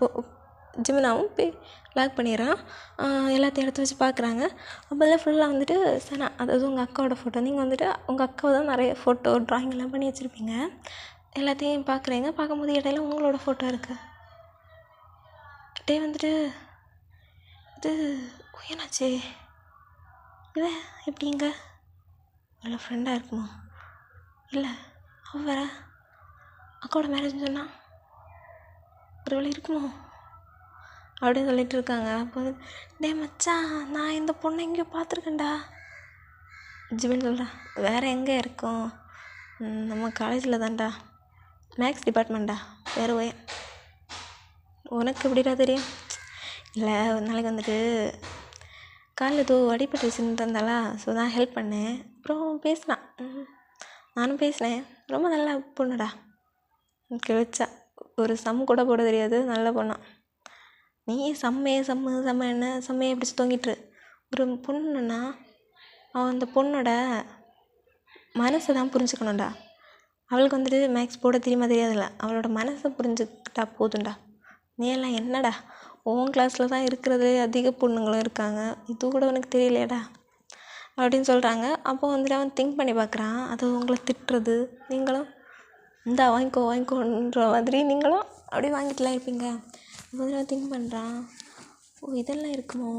ஜிம்னாவும் போய் லாக் பண்ணிடுறான். எல்லாத்தையும் எடுத்து வச்சு பார்க்குறாங்க. அப்போல்லாம் ஃபுல்லாக வந்துட்டு சனா, அதாவது உங்கள் அக்காவோட ஃபோட்டோ. நீங்கள் வந்துட்டு உங்கள் அக்காவை தான் நிறைய ஃபோட்டோ ட்ராயிங்லாம் பண்ணி வச்சுருப்பீங்க. எல்லாத்தையும் பார்க்குறீங்க. பார்க்கும்போது இடையில உங்களோட ஃபோட்டோ இருக்குது. டே வந்துட்டு இது என்னாச்சு, இது எப்படிங்க உள்ள ஃப்ரெண்டாக இருக்குமா, இல்லை அவ வேற அக்காவோட மேரேஜ்னு சொன்னால் ஒரு வேளை இருக்குமோ அப்படின்னு சொல்லிட்டு இருக்காங்க. அப்போ டே மச்சான் நான் இந்த பொண்ணை எங்கேயோ பார்த்துருக்கேன்டா. ஜிமின் சொல்கிறேன் வேறு எங்கே இருக்கும், நம்ம காலேஜில் தான்டா, மேக்ஸ் டிபார்ட்மெண்ட்டா, வேறு உனக்கு எப்படிடா தெரியும். இல்லை ஒரு நாளைக்கு வந்துட்டு காலில் ஏதோ அடிபட்டுருச்சுன்னு இருந்தாலா, ஸோ நான் ஹெல்ப் பண்ணேன். அப்புறம் பேசினான், நானும் பேசினேன். ரொம்ப நல்ல பொண்ணுடா, கிழிச்சா ஒரு சம் கூட போட தெரியாது, நல்ல பொண்ணான். நீ செம்மையை பிடிச்சி தொங்கிட்டுரு. ஒரு பொண்ணுன்னா அவன் அந்த பொண்ணோட மனசை தான் புரிஞ்சுக்கணும்டா. அவளுக்கு வந்துட்டு மேக்ஸ் போட தெரியாதுல்ல, அவளோட மனசை புரிஞ்சுக்கிட்டா போதும்டா. நீ எல்லாம் என்னடா உன் கிளாஸில் தான் இருக்கிறதே அதிக பொண்ணுங்களும் இருக்காங்க, இது கூட உனக்கு தெரியலையாடா அப்படின்னு சொல்கிறாங்க. அப்போ வந்துட்டு அவன் திங்க் பண்ணி பார்க்குறான். அது உங்களை திட்டுறது, நீங்களும் இந்தா வாங்கிக்கோன்ற மாதிரி நீங்களும் அப்படியே வாங்கிட்டுலாம் இருப்பீங்க. இப்போ வந்து நான் திங்க் பண்ணுறான், இதெல்லாம் இருக்குமோ,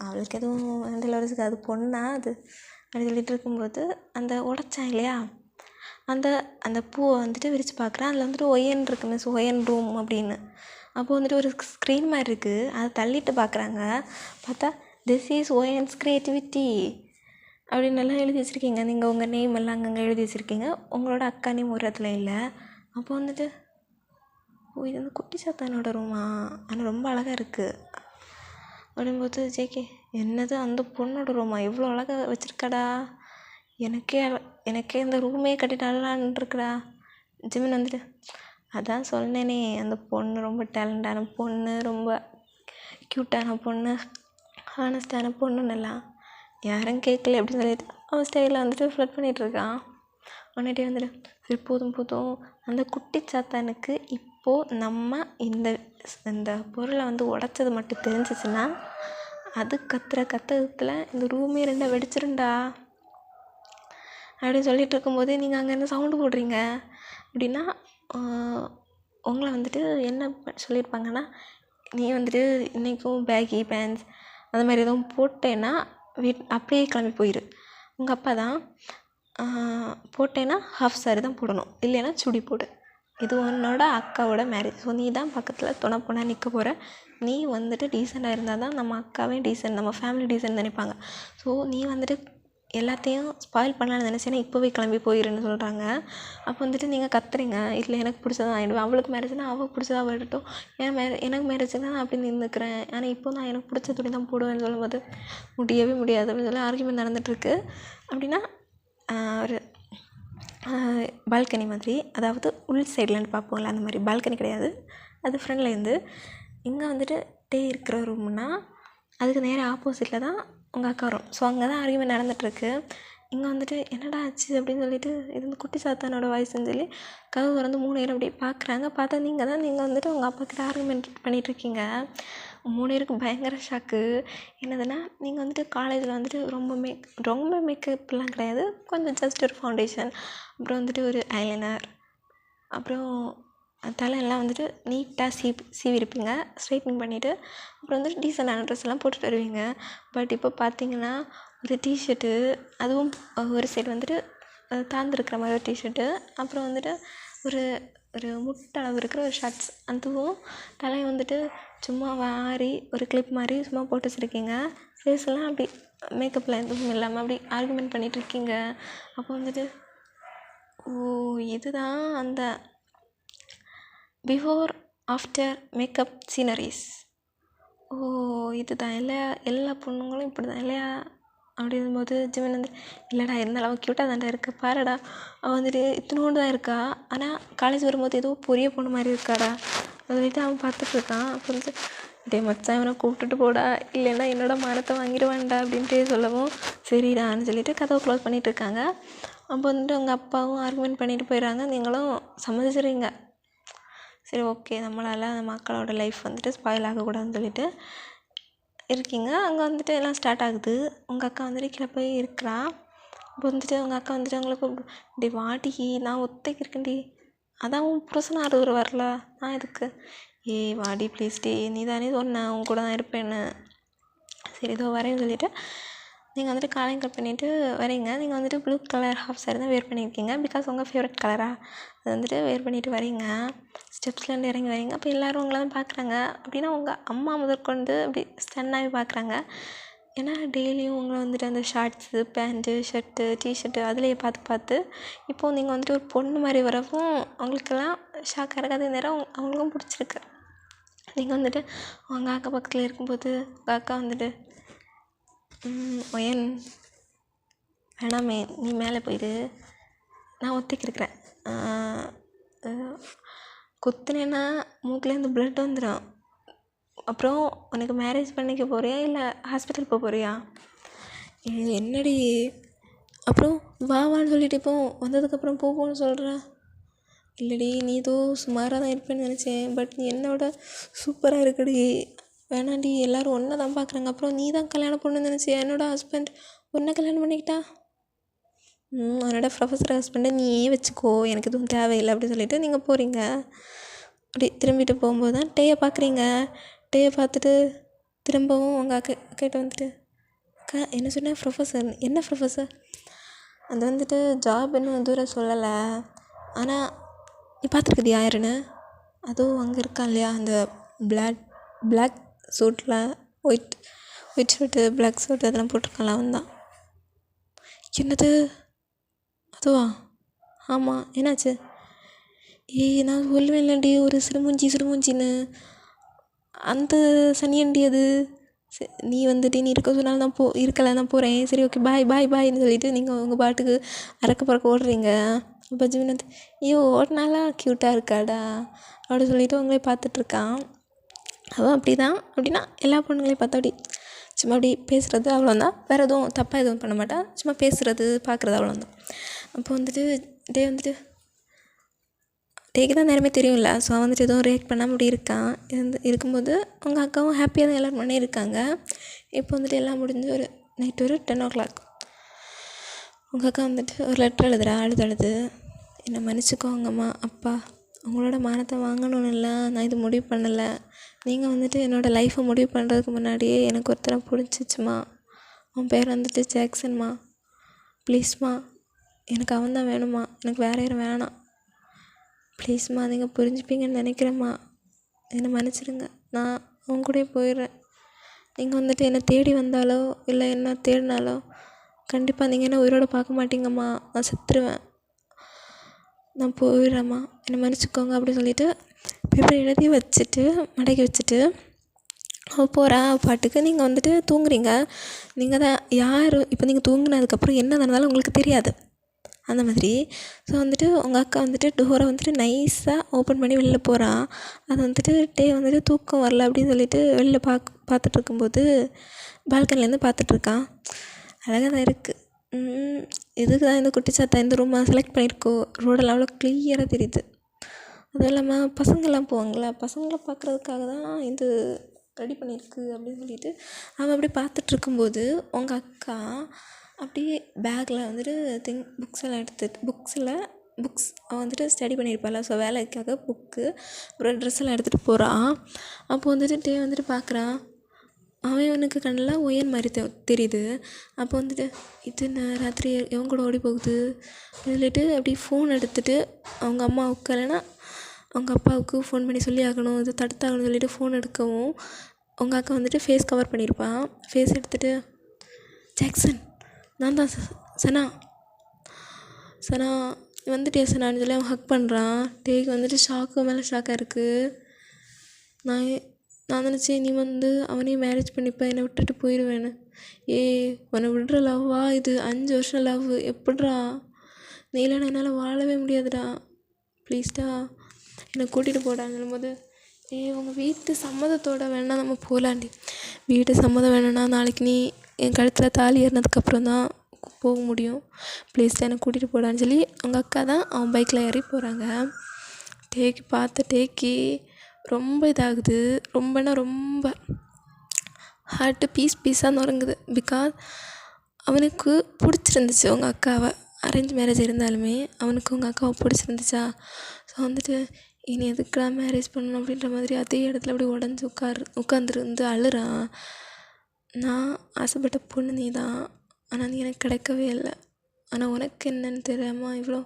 அவளுக்கு எதுவும் மனதில் வரைச்சிக்க, அது பொண்ணா அது அப்படி சொல்லிட்டு இருக்கும்போது அந்த உடைச்சான் இல்லையா, அந்த பூவை வந்துட்டு விரித்து பார்க்குறான். அதில் வந்துட்டு ஒயன் இருக்குது, மிஸ் ஒயன் ரூம் அப்படின்னு. அப்போது வந்துட்டு ஒரு ஸ்க்ரீன் மாதிரி இருக்குது, அதை தள்ளிட்டு பார்க்குறாங்க. பார்த்தா திஸ் இஸ் ஒயன்ஸ் க்ரியேட்டிவிட்டி அப்படின்னு எல்லாம் எழுதி வச்சுருக்கீங்க. நீங்கள் உங்கள் நேம் எல்லாம் அங்கங்கே எழுதி வச்சுருக்கீங்க, உங்களோட அக்கா நேம் ஒரு இடத்துல இல்லை. அப்போ வந்துட்டு இது வந்து குட்டி சாத்தானோட ரூமா, ஆனால் ரொம்ப அழகாக இருக்குது அப்படின்போது ஜேகே என்னது அந்த பொண்ணோட ரூமா இவ்வளோ அழகாக வச்சுருக்கடா, எனக்கே இந்த ரூமே கட்டிட்டாலான் இருக்குடா. ஜிமின் வந்துட்டு அதான் சொன்னேனே, அந்த பொண்ணு ரொம்ப டேலண்டான பொண்ணு, ரொம்ப க்யூட்டான பொண்ணு, ஹானஸ்டான பொண்ணுன்னெல்லாம் யாரும் கேட்கல அப்படின்னு சொல்லிட்டு அவன் ஸ்டைலில் வந்துட்டு ஃப்ளட் பண்ணிகிட்ருக்கான். உடனே வந்துட்டு சரி போதும், அந்த குட்டி சாத்தானுக்கு இப்போது நம்ம இந்த பொருளை வந்து உடச்சது மட்டும் தெரிஞ்சிச்சுன்னா அது கத்துறதுல இந்த ரூமே 2 வெடிச்சிருண்டா அப்படின்னு சொல்லிட்டு இருக்கும்போது நீங்கள் அங்கே என்ன சவுண்டு போடுறீங்க அப்படின்னா, உங்களை வந்துட்டு என்ன சொல்லியிருப்பாங்கன்னா, நீ வந்துட்டு இன்றைக்கும் பேகி பேண்ட்ஸ் அந்த மாதிரி எதுவும் போட்டேன்னா அப்படியே கிளம்பி போயிரு. உங்கள் அப்பா தான் போட்டேன்னா ஹாஃப் சாரி தான் போடணும், இல்லைன்னா சுடி போடு, இது உன்னோட அக்காவோட மேரேஜ், ஸோ நீ தான் பக்கத்தில் துணை பொண்ணாக நிற்க போகிற, நீ வந்துட்டு டீசெண்டாக இருந்தால் தான் நம்ம அக்காவே டீசெண்ட், நம்ம ஃபேமிலி டீசெண்ட் நினைப்பாங்க. ஸோ நீ வந்துட்டு எல்லாத்தையும் ஸ்பாயில் பண்ணலான்னு நினச்சேன்னா இப்போவே கிளம்பி போயிருன்னு சொல்கிறாங்க. அப்போ வந்துட்டு நீங்கள் கத்துறீங்க, இல்லை எனக்கு பிடிச்சதான் ஆகிடுவேன், அவளுக்கு மேரேஜ்னால் அவளுக்கு பிடிச்சதா விடட்டும், எனக்கு மேரேஜ்னால் நான் அப்படி நின்றுக்கிறேன், ஆனால் இப்போ நான் எனக்கு பிடிச்ச துணி தான் போடுவேன்னு சொல்லும்போது முடியவே முடியாது அப்படின்னு சொல்லி ஆர்கியூமெண்ட் நடந்துகிட்ருக்கு. அப்படின்னா ஒரு பால்கனி மாதிரி, அதாவது உள் சைட்லேருந்து பார்ப்போம்ல அந்த மாதிரி பால்கனி கிடையாது, அது ஃப்ரெண்ட்லேருந்து. இங்கே வந்துட்டு டே இருக்கிற ரூம்னா அதுக்கு நேராக ஆப்போசிட்டில் தான் உங்கள் அக்கா வரும். ஸோ அங்கே தான் ஆர்கியூமெண்ட் நடந்துகிட்ருக்கு. இங்கே வந்துட்டு என்னடா ஆச்சு அப்படின்னு சொல்லிட்டு இது வந்து குட்டி சாத்தானோட வாய்ஸ்ன்னு சொல்லி கதவு திறந்து 3 பேரும் அப்படியே பார்க்குறாங்க. பார்த்தா நீங்கள் வந்துட்டு உங்கள் அப்பா கிட்ட ஆர்கியூமெண்ட் பண்ணிகிட்ருக்கீங்க. 3 பேருக்கு பயங்கர ஷாக்கு. என்னதுன்னா, நீங்கள் வந்துட்டு காலேஜில் வந்துட்டு ரொம்ப மேக்கப்லாம் கிடையாது, கொஞ்சம் ஜஸ்ட் ஒரு ஃபவுண்டேஷன், அப்புறம் வந்துட்டு ஒரு ஐலைனர், அப்புறம் தலையெல்லாம் வந்துட்டு நீட்டாக சீவிருப்பீங்க, ஸ்ட்ரைட்னிங் பண்ணிவிட்டு, அப்புறம் வந்துட்டு டீசெண்டான ட்ரெஸ் எல்லாம் போட்டுட்டு வருவீங்க. பட் இப்போ பார்த்தீங்கன்னா ஒரு டிஷர்ட்டு, அதுவும் ஒரு சைடு வந்துட்டு தாழ்ந்துருக்கிற மாதிரி ஒரு டிஷர்ட்டு, அப்புறம் வந்துட்டு ஒரு ஒரு முட்டளவு இருக்கிற ஒரு ஷர்ட்ஸ், அதுவும் தலையை வந்துட்டு சும்மா வாரி ஒரு கிளிப் மாதிரி சும்மா போட்டு வச்சுருக்கீங்க. ஃபேஸ்லாம் அப்படி மேக்கப்பில் எதுவும் இல்லாமல் அப்படி ஆர்கியூமெண்ட் பண்ணிகிட்ருக்கீங்க. அப்போ வந்துட்டு இதுதான் அந்த பிஃபோர் ஆஃப்டர் மேக்கப் சீனரிஸ், இதுதான் எல்லா பொண்ணுங்களும் இப்படி தான் இல்லையா அப்படிங்கும்போது ஜிமின் வந்து இல்லைடா இருந்தாலும் அவள் க்யூட்டாக தான்டா இருக்கா, பாருடா அவள் வந்துட்டு இத்தினோண்டு தான் இருக்கா, ஆனால் காலேஜ் வரும்போது ஏதோ பெரிய பொண்ணு மாதிரி இருக்காடா, அது வந்துட்டு அவன் பார்த்துட்ருக்கான். அப்போ வந்து டே மச்சான் இவனை கூப்பிட்டுட்டு போடா, இல்லைன்னா என்னோட மானத்தை வாங்கிடுவான்டா அப்படின்ட்டு சொல்லவும் சரிடான்னு சொல்லிட்டு கதவை க்ளோஸ் பண்ணிகிட்டு இருக்காங்க. அப்போ வந்துட்டு அவங்க அப்பாவும் ஆர்குமெண்ட் பண்ணிட்டு போயிடுறாங்க. நீங்களும் சம்மதிச்சிடுறீங்க. சரி ஓகே, நம்மளால் அந்த மக்களோட லைஃப் வந்துட்டு ஸ்பாயில் ஆகக்கூடாதுன்னு சொல்லிட்டு இருக்கீங்க. அங்கே வந்துட்டு எல்லாம் ஸ்டார்ட் ஆகுது. உங்கள் அக்கா வந்துட்டு கீழே போய் இருக்கிறா. இப்போ வந்துட்டு உங்கள் அக்கா வந்துட்டு அவங்கள கூப்பிட்டு, டி வாடி, நான் ஒத்தைக்கு இருக்கேன்டி, அதான் உன் புருஷன் ஆறு வரல, நான் எதுக்கு, ஏய் வாடி ப்ளீஸ் டி, நீ தானே சொன்ன உன் கூட தான் இருப்பேன்னு. சரி இதோ வரேன்னு சொல்லிவிட்டு நீங்கள் வந்துட்டு காலையும் கட் பண்ணிவிட்டு வரீங்க. நீங்கள் வந்துட்டு ப்ளூ கலர் ஹாஃப் சாரி தான் வேர் பண்ணியிருக்கீங்க, பிகாஸ் உங்கள் ஃபேவரட் கலராக அது வந்துட்டு வேர் பண்ணிவிட்டு வரீங்க. ஸ்டெப்ஸ்லேருந்து இறங்கி வரீங்க. அப்போ எல்லோரும் உங்களை தான் பார்க்குறாங்க. அப்படின்னா உங்கள் அம்மா முதற்கொண்டு அப்படி ஸ்டன்னாகவே பார்க்குறாங்க. ஏன்னா டெய்லியும் உங்களை வந்துட்டு அந்த ஷார்ட்ஸு, பேண்ட்டு, ஷர்ட்டு, டிஷர்ட்டு அதிலேயே பார்த்து இப்போது நீங்கள் வந்துட்டு ஒரு பொண்ணு மாதிரி வரவும் அவங்களுக்கெல்லாம் ஷாக்காக இருக்காது. நேரம் அவங்களுக்கும் பிடிச்சிருக்கு. நீங்கள் வந்துட்டு உங்கள் அக்கா பக்கத்தில் இருக்கும்போது உங்கள் அக்கா வந்துட்டு, ஒயன் வேணாமே, நீ மேலே போயிடு, நான் ஒத்திக்கு இருக்கிறேன், குத்துனேன்னா மூக்கிலேருந்து ப்ளட் வந்துடும், அப்புறம் உனக்கு மேரேஜ் பண்ணிக்க போறியா இல்லை ஹாஸ்பிட்டல் போக போறியா, என்னடி, அப்புறம் வான்னு சொல்லிட்டு இப்போ வந்ததுக்கப்புறம் போன்னு சொல்கிற, இல்லடி நீ ஏதோ சுமாராக தான் இருப்பேன்னு நினச்சேன், பட் நீ என்னோட சூப்பராக இருக்குடி, வேணாண்டி, எல்லோரும் ஒன்றை தான் பார்க்குறாங்க, அப்புறம் நீ தான் கல்யாணம் பண்ணணுன்னு நினச்சேன், என்னோடய ஹஸ்பண்ட் ஒன்றை கல்யாணம் பண்ணிக்கிட்டா, அவனோட ப்ரொஃபஸர் ஹஸ்பண்டை நீயே வச்சுக்கோ, எனக்கு எதுவும் தேவையில்லை அப்படின்னு சொல்லிட்டு நீங்கள் போகிறீங்க. அப்படி திரும்பிட்டு போகும்போது தான் டேயை பார்க்குறீங்க. டேயை பார்த்துட்டு திரும்பவும் உங்கள் அக்கிட்ட வந்துட்டு, அக்கா என்ன சொன்னேன், ப்ரொஃபஸர், என்ன ப்ரொஃபஸர், அது வந்துட்டு ஜாப் இன்னும் தூரம் சொல்லலை, ஆனால் நீ பார்த்துருக்குது யாருன்னு, அதுவும் அங்கே இருக்கான் இல்லையா அந்த பிளாக் சூட்டில் ஒயிட் ஷர்ட்டு, பிளாக் சூட் அதெல்லாம் போட்டிருக்கான்ல, அவன் தான். என்னது அதுவா, ஆமாம், என்னாச்சு, நான் சொல்லுவேன் இல்லைண்டி ஒரு சிடுமூஞ்சின்னு, அந்த சனியண்டி அது, நீ வந்துட்டு நீ இருக்க சொன்னாலும் நான் இருக்கலை, நான் போகிறேன், சரி ஓகே பாய்ன்னு சொல்லிவிட்டு நீங்கள் உங்கள் பாட்டுக்கு அறக்க பறக்க ஓடுறீங்க. அப்போ ஜீவன் வந்து, ஐயோ ஓடினாலாம் க்யூட்டாக இருக்காடா அப்படி சொல்லிவிட்டு உங்களே பார்த்துட்ருக்கான். அவன் அப்படி தான், அப்படின்னா எல்லா பொண்ணுங்களையும் பார்த்தா அப்படி சும்மா அப்படி பேசுகிறது அவ்வளோந்தான், வேறு எதுவும் தப்பாக எதுவும் பண்ண மாட்டான், சும்மா பேசுகிறது பார்க்குறது அவ்வளோந்தான். அப்போ வந்துட்டு வந்துட்டு டேக்கு தான் நேரமே தெரியும்ல, ஸோ வந்துட்டு எதுவும் ரியாக்ட் பண்ணாமல் அப்படி இருக்கான். இருக்கும்போது உங்கள் அக்காவும் ஹாப்பியாக தான் எல்லோரும் பண்ணி இருக்காங்க. இப்போ வந்துட்டு எல்லாம் முடிஞ்சு ஒரு நைட் ஒரு 10 o'clock உங்கள் அக்கா வந்துட்டு ஒரு லெட்டர் எழுதுறா, அழுது, என்னை மன்னிச்சிக்கோங்கம்மா, அப்பா உங்களோட மானத்தை வாங்கணும்னு இல்லை, நான் இது முடிவு பண்ணலை, நீங்கள் வந்துட்டு என்னோடய லைஃப்பை முடிவு பண்ணுறதுக்கு முன்னாடியே எனக்கு ஒருத்தரை பிடிச்சிச்சுமா, உன் பேர் வந்துட்டு ஜாக்சன்மா, ப்ளீஸ்மா எனக்கு அவன் தான் வேணுமா, எனக்கு வேறு யாரும் வேணாம், ப்ளீஸ்மா நீங்கள் புரிஞ்சுப்பீங்கன்னு நினைக்கிறேம்மா, என்னை மன்னிச்சிடுங்க, நான் அவங்க கூடயே போயிடுறேன், நீங்கள் வந்துட்டு என்னை தேடி வந்தாலோ இல்லை என்ன தேடினாலோ கண்டிப்பாக நீங்கள் என்ன உயிரோடு பார்க்க மாட்டீங்கம்மா, நான் செத்துருவேன், நான் போயிடுறேம்மா, என்னை மன்னிச்சிக்கோங்க அப்படின்னு சொல்லிவிட்டு பேப்பர் எழுதி வச்சுட்டு மடக்கி வச்சுட்டு போகிறா பாட்டுக்கு. நீங்கள் வந்துட்டு தூங்குறீங்க. நீங்கள் தான் யார், இப்போ நீங்கள் தூங்கினதுக்கப்புறம் என்ன நடந்தாலும் உங்களுக்கு தெரியாது அந்த மாதிரி. ஸோ வந்துட்டு உங்கள் அக்கா வந்துட்டு டோரை வந்துட்டு நைஸாக ஓப்பன் பண்ணி வெளில போகிறான். அது வந்துட்டு வந்துட்டு தூக்கம் வரல அப்படின்னு சொல்லிட்டு வெளில பார்த்துட்டு இருக்கும்போது பால்கனிலேருந்து பார்த்துட்ருக்கான். அழகாக தான் இருக்குது. இதுக்கு தான் இந்த குட்டிச்சாத்தா இந்த ரூமை செலக்ட் பண்ணியிருக்கோம், ரோடெல்லாம் அவ்வளோ கிளியராக தெரியுது. அதுவும் இல்லாமல் பசங்கள்லாம் போவாங்களா, பசங்களை பார்க்குறதுக்காக தான் இது ரெடி பண்ணியிருக்கு அப்படின்னு சொல்லிட்டு அவன் அப்படி பார்த்துட்ருக்கும்போது உங்கள் அக்கா அப்படியே பேக்கில் வந்துட்டு புக்ஸ் எல்லாம் எடுத்துகிட்டு புக்ஸ் அவன் வந்துட்டு ஸ்டடி பண்ணியிருப்பாள், ஸோ வேலைக்காக புக்கு அப்புறம் ட்ரெஸ் எல்லாம் எடுத்துகிட்டு போகிறான். அப்போ வந்துட்டு வந்துட்டு பார்க்குறான். அவனுக்கு கண்ணில் ஒயன் மாதிரி தெரியுது. அப்போ வந்துட்டு இது ராத்திரி எவன் கூட ஓடி போகுது சொல்லிட்டு அப்படி ஃபோன் எடுத்துகிட்டு அவங்க அம்மாவுக்கு இல்லைன்னா அவங்க அப்பாவுக்கு ஃபோன் பண்ணி சொல்லி ஆகணும், இது தடுத்தாகணும்னு சொல்லிட்டு ஃபோன் எடுக்கவும் உங்கள் அக்கா வந்துட்டு ஃபேஸ் கவர் பண்ணியிருப்பான். ஃபேஸ் எடுத்துகிட்டு, ஜாக்சன் நான் தான் சனா வந்துட்டியா சனான்னு சொல்லி அவன் ஹக் பண்ணுறான். டேக்கு வந்துட்டு ஷாக்கு மேலே ஷாக்காக இருக்குது. நான் நினச்சேன் நீ வந்து அவனையும் மேரேஜ் பண்ணிப்ப, என்னை விட்டுட்டு போயிடுவேன்னு. உன்னை விடுற லவ்வா இது, 5 வருஷம் லவ், எப்படிடா நீ இல்லைன்னா என்னால் வாழவே முடியாதுடா, ப்ளீஸ்டா என்னை கூட்டிகிட்டு போடான்னு சொல்லும்போது, உங்கள் வீட்டு சம்மதத்தோடு வேணால் நம்ம போகலாண்டி. வீட்டு சம்மதம் வேணும்னா நாளைக்கு நீ என் கழுத்தில் தாலி ஏறினதுக்கப்புறம் தான் போக முடியும். ப்ளீஸ் என்னை கூட்டிகிட்டு போடான்னு சொல்லி உங்கள் அக்கா தான் அவன் பைக்கில் ஏறி போகிறாங்க. டேக்கு பார்த்த டேக்கு ரொம்ப இதாகுது. ரொம்பனா ரொம்ப ஹார்ட்டு பீஸாக நொறுங்குது. பிகாஸ் அவனுக்கு பிடிச்சிருந்துச்சு உங்கள் அக்காவை. அரேஞ்ச் மேரேஜ் இருந்தாலுமே அவனுக்கு உங்கள் அக்காவை பிடிச்சிருந்துச்சா. ஸோ வந்துட்டு இனி எதுக்குடா மேரேஜ் பண்ணணும் அப்படின்ற மாதிரி அதே இடத்துல அப்படி உடஞ்சி உட்காந்துருந்து அழுறான். நான் ஆசைப்பட்ட பொண்ணு நீ தான், ஆனால் நீ எனக்கு கிடைக்கவே இல்லை. ஆனால் உனக்கு என்னன்னு தெரியாமல் இவ்வளோ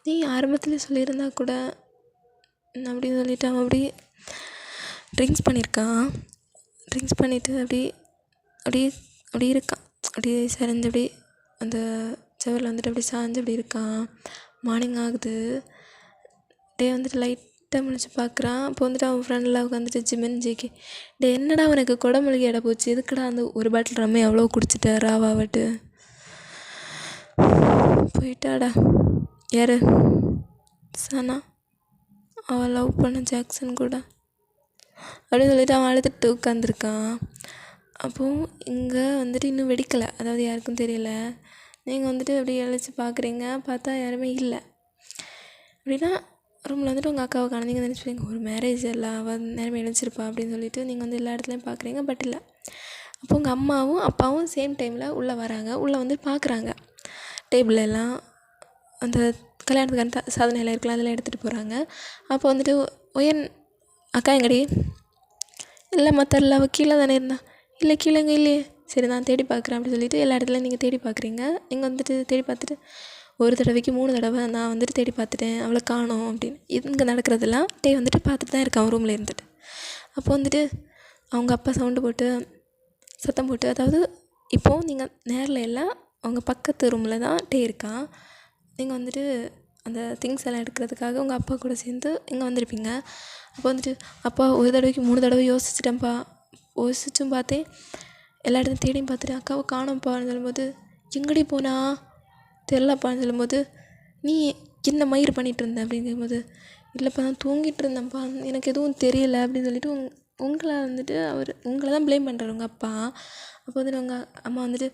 நீ ஆரம்பத்தில் சொல்லியிருந்தா கூட அப்படின்னு சொல்லிவிட்டு அவன் அப்படி ட்ரிங்க்ஸ் பண்ணியிருக்கான். ட்ரிங்க்ஸ் பண்ணிவிட்டு அப்படி இருக்கான். அப்படியே சரிஞ்சு அப்படி அந்த செவரில் வந்துட்டு அப்படி சாஞ்சு அப்படி இருக்கான். மார்னிங் ஆகுது. வந்துட்டு லைட்டாக முழிச்சு பார்க்குறான். அப்போ வந்துட்டு அவன் ஃப்ரெண்டில் உட்காந்துட்டு ஜிக்கி என்னடா அவனுக்கு குடமொழிக்கு இட போச்சு, எதுக்குடா அந்த ஒரு பாட்டில் ரம்மை எவ்வளோ குடிச்சிட்ட ராவாவட்டு போயிட்டாடா. யார் சனா, அவள் லவ் பண்ண ஜாக்சன் கூட அப்படின்னு சொல்லிட்டு அவன் அழுதுட்டு உட்காந்துருக்கான். அப்போது இங்கே வந்துட்டு இன்னும் வெடிக்கலை, அதாவது யாருக்கும் தெரியல. நீங்கள் வந்துட்டு அப்படி அழைச்சி பார்க்குறீங்க, பார்த்தா யாருமே இல்லை. அப்படின்னா ரூமில் வந்துட்டு உங்கள் அக்காவை காணீங்க நினச்சிப்பீங்க, ஒரு மேரேஜ் எல்லாம் அவள் நேரமே எழுச்சிருப்பா அப்படின்னு சொல்லிட்டு நீங்கள் வந்து எல்லா இடத்துலையும் பார்க்குறீங்க. பட் இல்லை. அப்போ உங்கள் அம்மாவும் அப்பாவும் சேம் டைமில் உள்ளே வராங்க. உள்ளே வந்து பார்க்குறாங்க. டேபிள் எல்லாம் அந்த கல்யாணத்துக்கான சாதனையெல்லாம் இருக்கலாம், அதெல்லாம் எடுத்துகிட்டு போகிறாங்க. அப்போ வந்துட்டு ஒயன் அக்கா எங்கடி இல்லை மற்றல அவள் கீழே தானே இருந்தா. இல்லை கீழேங்க இல்லையே. சரி நான் தேடி பார்க்குறேன் அப்படின்னு சொல்லிட்டு எல்லா இடத்துலையும் நீங்கள் தேடி பார்க்குறீங்க. நீங்கள் வந்துட்டு தேடி பார்த்துட்டு ஒரு தடவைக்கு 3 தடவை நான் வந்துட்டு தேடி பார்த்துட்டேன், அவளை காணோம் அப்படின்னு. இங்கே நடக்கிறதெல்லாம் வந்துட்டு பார்த்துட்டு தான் இருக்கான் ரூமில் இருந்துட்டு. அப்போ வந்துட்டு அவங்க அப்பா சத்தம் போட்டு, அதாவது இப்போது நீங்கள் நேரில் எல்லாம் அவங்க பக்கத்து ரூமில் தான் இருக்கான். நீங்கள் வந்துட்டு அந்த திங்ஸ் எல்லாம் எடுக்கிறதுக்காக உங்கள் அப்பா கூட சேர்ந்து இங்கே வந்திருப்பீங்க. அப்போ வந்துட்டு அப்பா ஒரு தடவைக்கு 3 தடவை யோசிச்சிட்டேன்ப்பா, யோசிச்சும் பார்த்தேன், எல்லா இடத்தையும் தேடியும் பார்த்துட்டு அக்காவை காணோம்ப்பான்னு சொல்லும்போது, எங்கடி போனா தெரிலப்பான்னு சொல்லும்போது, நீ என்ன மயிர் பண்ணிகிட்டு இருந்த அப்படிங்கும்போது, இல்லைப்பா நான் தூங்கிட்டு இருந்தேன்ப்பா, எனக்கு எதுவும் தெரியலை அப்படின்னு சொல்லிட்டு உங்களை வந்துட்டு உங்களை தான் ப்ளேம் பண்ணுறாரு உங்கள் அப்பா. அப்போ வந்துட்டு உங்கள் அம்மா வந்துட்டு,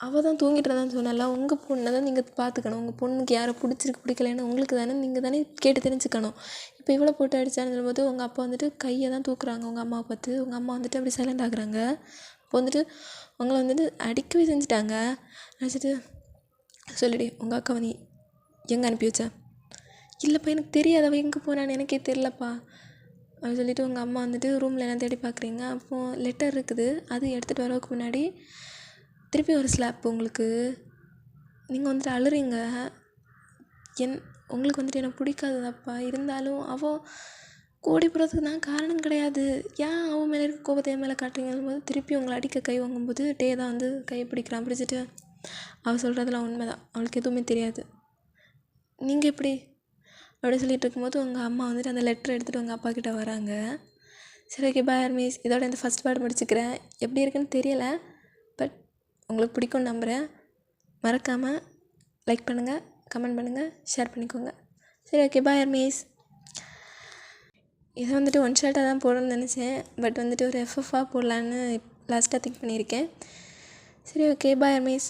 அவள் தான் தூங்கிட்டு இருந்தான்னு சொன்னால, உங்கள் பொண்ணை தான் நீங்கள் பார்த்துக்கணும், உங்கள் பொண்ணுக்கு யாரை பிடிக்கலைன்னு உங்களுக்கு தானே, நீங்கள் தானே கேட்டு தெரிஞ்சுக்கணும். இப்போ இவ்வளோ போட்டு அடித்தான்னு சொல்லும்போது உங்கள் அப்பா வந்துட்டு கையை தான் தூக்குறாங்க உங்கள் அம்மாவை பார்த்து. உங்கள் அம்மா வந்துட்டு அப்படி சைலண்ட் ஆகுறாங்க. இப்போ வந்துட்டு உங்களை வந்துட்டு அடிக்கவே செஞ்சுட்டாங்க. அடிச்சிட்டு சொல்லிடி உங்கள் அக்காவை நீ எங்கே அனுப்பி வச்சா. இல்லைப்பா எனக்கு தெரியாது, அவள் எங்கே போனான்னு எனக்கே தெரிலப்பா அப்படின்னு சொல்லிவிட்டு உங்கள் அம்மா வந்துட்டு ரூமில் எல்லாம் தேடி பார்க்குறீங்க. அப்போது லெட்டர் இருக்குது, அது எடுத்துகிட்டு வரதுக்கு முன்னாடி திருப்பி ஒரு ஸ்லாப் உங்களுக்கு. நீங்கள் வந்துட்டு அழுறீங்க. உங்களுக்கு வந்துட்டு எனக்கு பிடிக்காததாப்பா, இருந்தாலும் அவள் ஓடி போகிறதுக்கு நான் காரணம் கிடையாது, ஏன் அவன் மேலே இருக்க கோபத்தை என் மேலே காட்டுறீங்கன்னு போது திருப்பி உங்களை அடிக்க கை வாங்கும்போது தான் வந்து கையை பிடிக்கிறான். பிடிச்சிட்டு அவள் சொல்கிறதுலாம் உண்மை தான், அவளுக்கு எதுவுமே தெரியாது, நீங்கள் எப்படி அப்படி சொல்லிகிட்டு இருக்கும்போது உங்கள் அம்மா வந்துட்டு அந்த லெட்டர் எடுத்துகிட்டு உங்கள் அப்பா கிட்டே வராங்க. சரி ஓகே பாய் மிஸ், இதோட இந்த ஃபஸ்ட் பார்ட் முடிச்சுக்கிறேன். எப்படி இருக்குன்னு தெரியலை, பட் உங்களுக்கு பிடிக்கும்னு நம்புகிறேன். மறக்காமல் லைக் பண்ணுங்கள், கமெண்ட் பண்ணுங்கள், ஷேர் பண்ணிக்கோங்க. சரி ஓகே பாய் மிஸ். இதை வந்துட்டு ஒன் ஷாட்டாக தான் போடணும்னு நினச்சேன், பட் வந்துட்டு ஒரு எஃப்எஃபாக போடலான்னு லாஸ்ட்டாக திங்க் பண்ணியிருக்கேன். சரி ஓகே பாய் மிஸ்.